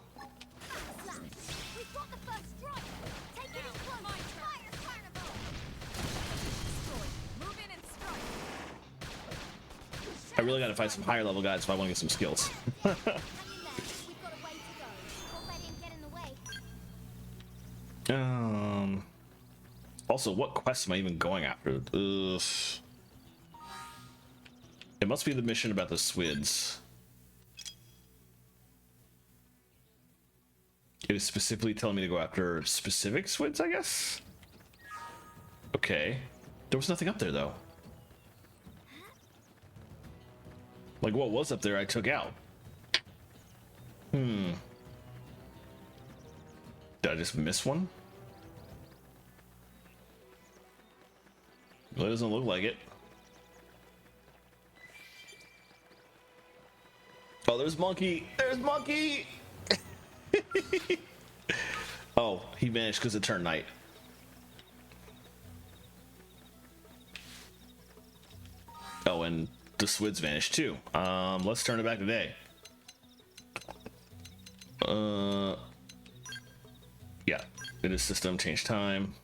I really gotta find some higher level guys if I want to get some skills. Also, what quest am I even going after? Ugh. It must be the mission about the Swids. It was specifically telling me to go after specific Swids, I guess? Okay. There was nothing up there, though. Like, what was up there I took out? Did I just miss one? Well, it doesn't look like it. Oh, there's Monkey! There's Monkey! Oh, he vanished because it turned night. Oh, and the Swids vanished too. Let's turn it back to day. Yeah, it is system, change time.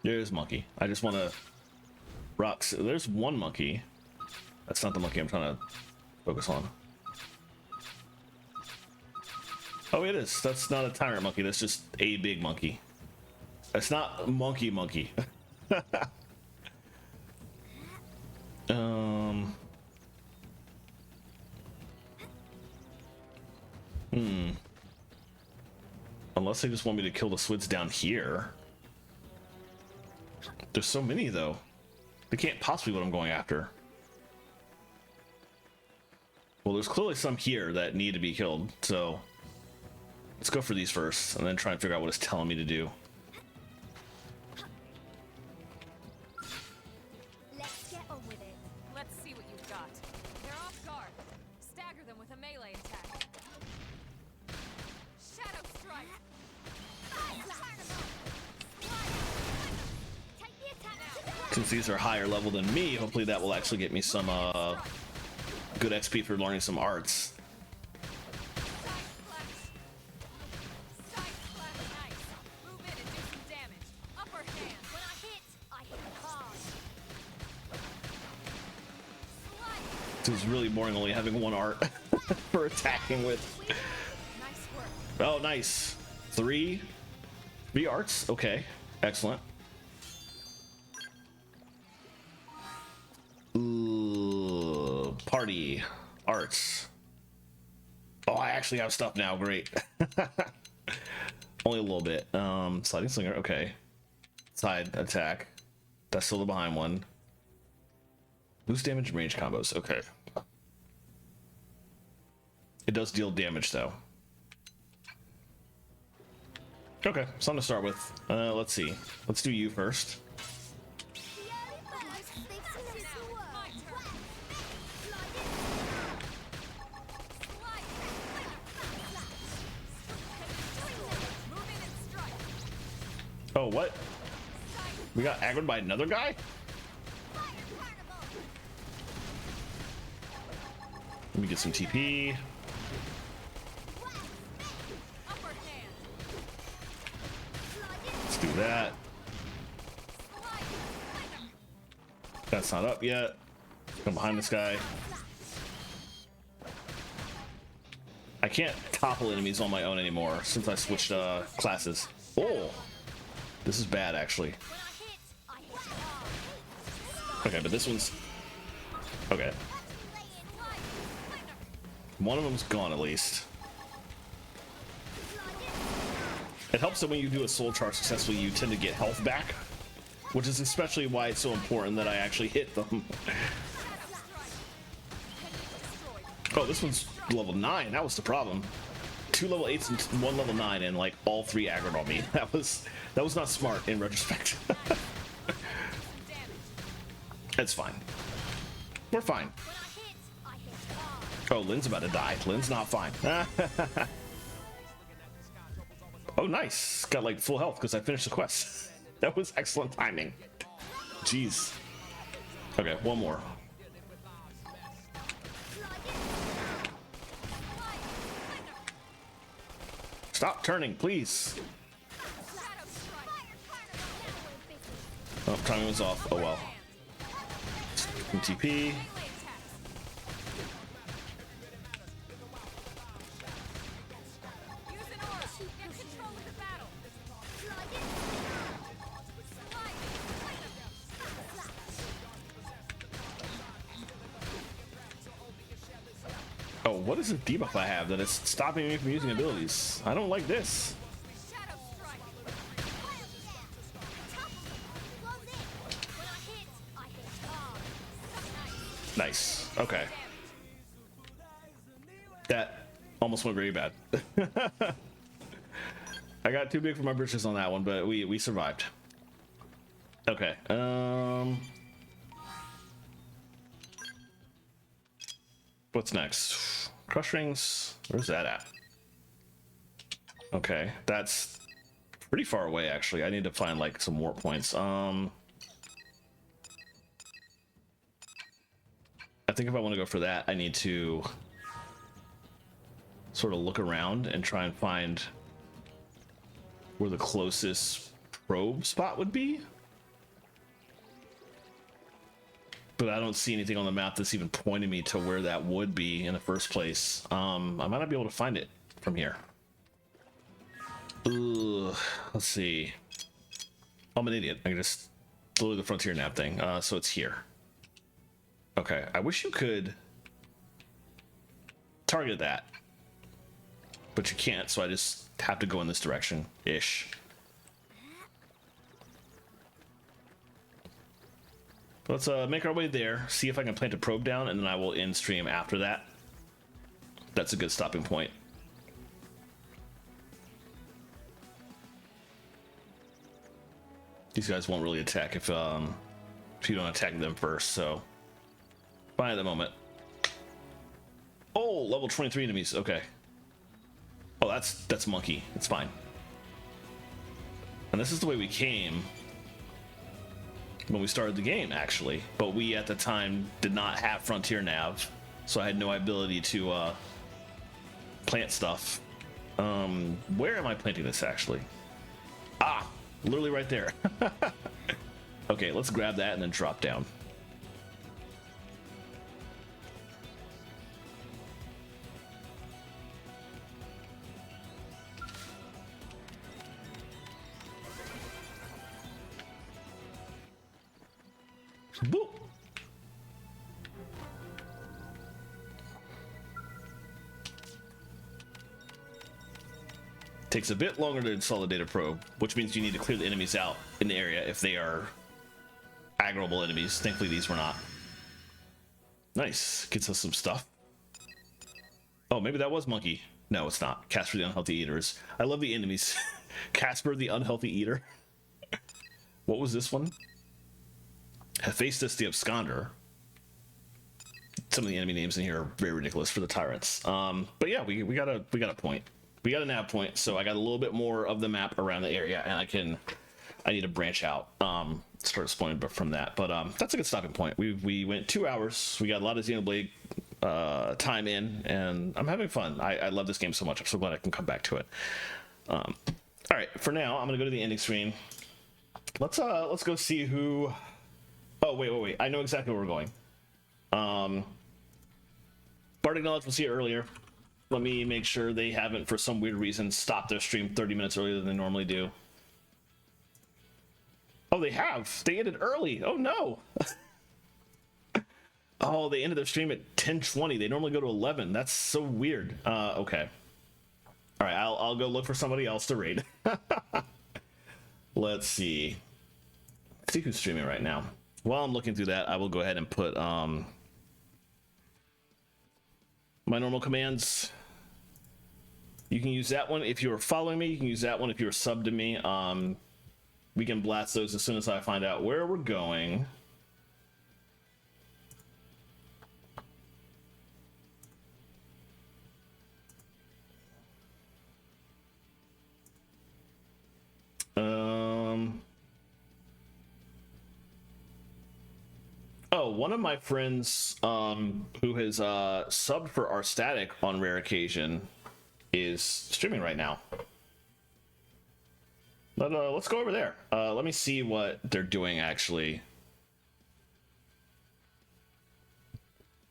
There's Monkey. I just want to rock. There's one monkey. That's not the monkey I'm trying to focus on. Oh, it is. That's not a tyrant monkey. That's just a big monkey. That's not monkey. Unless they just want me to kill the Swids down here. There's so many, though. They can't possibly be what I'm going after. Well, there's clearly some here that need to be killed, so let's go for these first, and then try and figure out what it's telling me to do.
Let's get on with it.
Let's see what you've got. They're off guard. Stagger them with a melee attack. Shadow strike.
Take the attack.
Since these are higher level than me, hopefully that will actually get me some good XP for learning some arts. This is really boring only having one art for attacking with. Oh, nice. Three arts. Okay, excellent. Ooh, party arts. Oh, I actually have stuff now. Great. Only a little bit. Sliding slinger. Okay. Side attack. That's still the behind one. Boost damage and range combos. Okay. It does deal damage though. Okay, something to start with. Let's see. Let's do you first. Oh, what? We got aggroed by another guy? Let me get some TP. that. That's not up yet. Come behind this guy. I can't topple enemies on my own anymore since I switched classes. Oh, this is bad actually. Okay, but this one's okay. One of them's gone at least. It helps that when you do a soul charge successfully, you tend to get health back, which is especially why it's so important that I actually hit them. Oh, this one's level 9. That was the problem. 2 level 8s and 1 level 9, and like all 3 aggroed on me. That was not smart in retrospect. It's fine. We're fine. Oh, Lynn's about to die. Lynn's not fine. Oh, nice. Got like full health because I finished the quest. That was excellent timing. Jeez. Okay, one more. Stop turning, please. Oh, timing was off. Oh well. TP. Oh, what is the debuff I have that is stopping me from using abilities? I don't like this. Nice. Okay. That almost went very bad. I got too big for my britches on that one, but we survived. Okay. What's next? Crush rings. Where's that at? Okay, that's pretty far away actually. I need to find like some warp points. I think if I want to go for that, I need to sort of look around and try and find where the closest probe spot would be. But I don't see anything on the map that's even pointing me to where that would be in the first place. I might not be able to find it from here. Ugh, let's see. I'm an idiot. I can just do the frontier nav thing. So it's here. Okay, I wish you could target that, but you can't, so I just have to go in this direction-ish. Let's make our way there, see if I can plant a probe down, and then I will end stream after that. That's a good stopping point. These guys won't really attack if you don't attack them first, so fine at the moment. Oh, level 23 enemies. Okay. Oh, that's monkey. It's fine. And this is the way we came when we started the game, actually, but we at the time did not have frontier nav, so I had no ability to plant stuff. Where am I planting this actually? Ah, literally right there. Okay, let's grab that and then drop down. Boop. Takes a bit longer to install the data probe, which means you need to clear the enemies out in the area if they are aggroable enemies. Thankfully these were not. Nice, gets us some stuff. Oh, maybe that was monkey. No, it's not. Casper the Unhealthy Eaters. I love the enemies. Casper the Unhealthy Eater. What was this one? Hephaestus the Absconder. Some of the enemy names in here are very ridiculous for the tyrants. But yeah, we got a point. We got a nav point, so I got a little bit more of the map around the area, and I need to branch out, start exploring from that. But that's a good stopping point. We went 2 hours. We got a lot of Xenoblade time in, and I'm having fun. I love this game so much. I'm so glad I can come back to it. All right, for now, I'm gonna go to the ending screen. let's go see who. Oh, wait. I know exactly where we're going. Bardic Knowledge was here earlier. Let me make sure they haven't, for some weird reason, stopped their stream 30 minutes earlier than they normally do. Oh, they have. They ended early. Oh, no. Oh, they ended their stream at 10:20. They normally go to 11. That's so weird. Okay. All right, I'll go look for somebody else to raid. Let's see. Let's see who's streaming right now. While I'm looking through that, I will go ahead and put my normal commands. You can use that one if you are following me. You can use that one if you're subbed to me. We can blast those as soon as I find out where we're going. Oh, one of my friends who has subbed for our static on rare occasion is streaming right now. But let's go over there. Let me see what they're doing actually.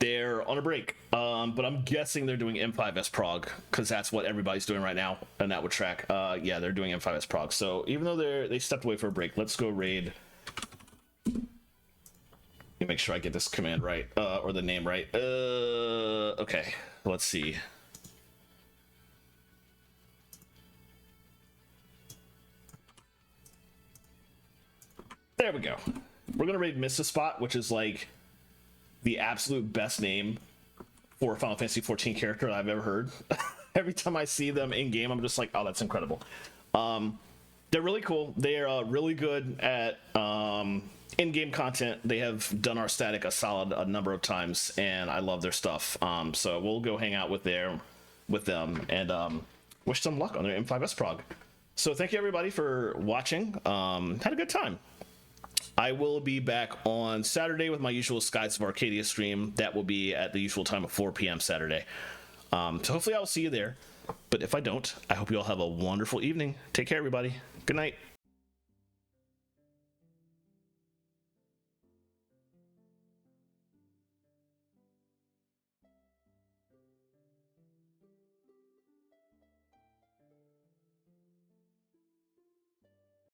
They're on a break, but I'm guessing they're doing M5S Prog because that's what everybody's doing right now, and that would track. Yeah, they're doing M5S Prog. So even though they stepped away for a break, let's go raid. Let me make sure I get this command right, or the name right. Okay, let's see. There we go. We're gonna raid Miss a Spot, which is like the absolute best name for a Final Fantasy 14 character I've ever heard. Every time I see them in game, I'm just like, oh, that's incredible. They're really cool. They are really good at in-game content. They have done our static a number of times, and I love their stuff. So we'll go hang out with them and wish them luck on their M5S Prog. So thank you everybody for watching. Had a good time. I will be back on Saturday with my usual Skies of Arcadia stream. That will be at the usual time of 4 p.m. Saturday. So hopefully I'll see you there. But if I don't, I hope you all have a wonderful evening. Take care, everybody. Good night.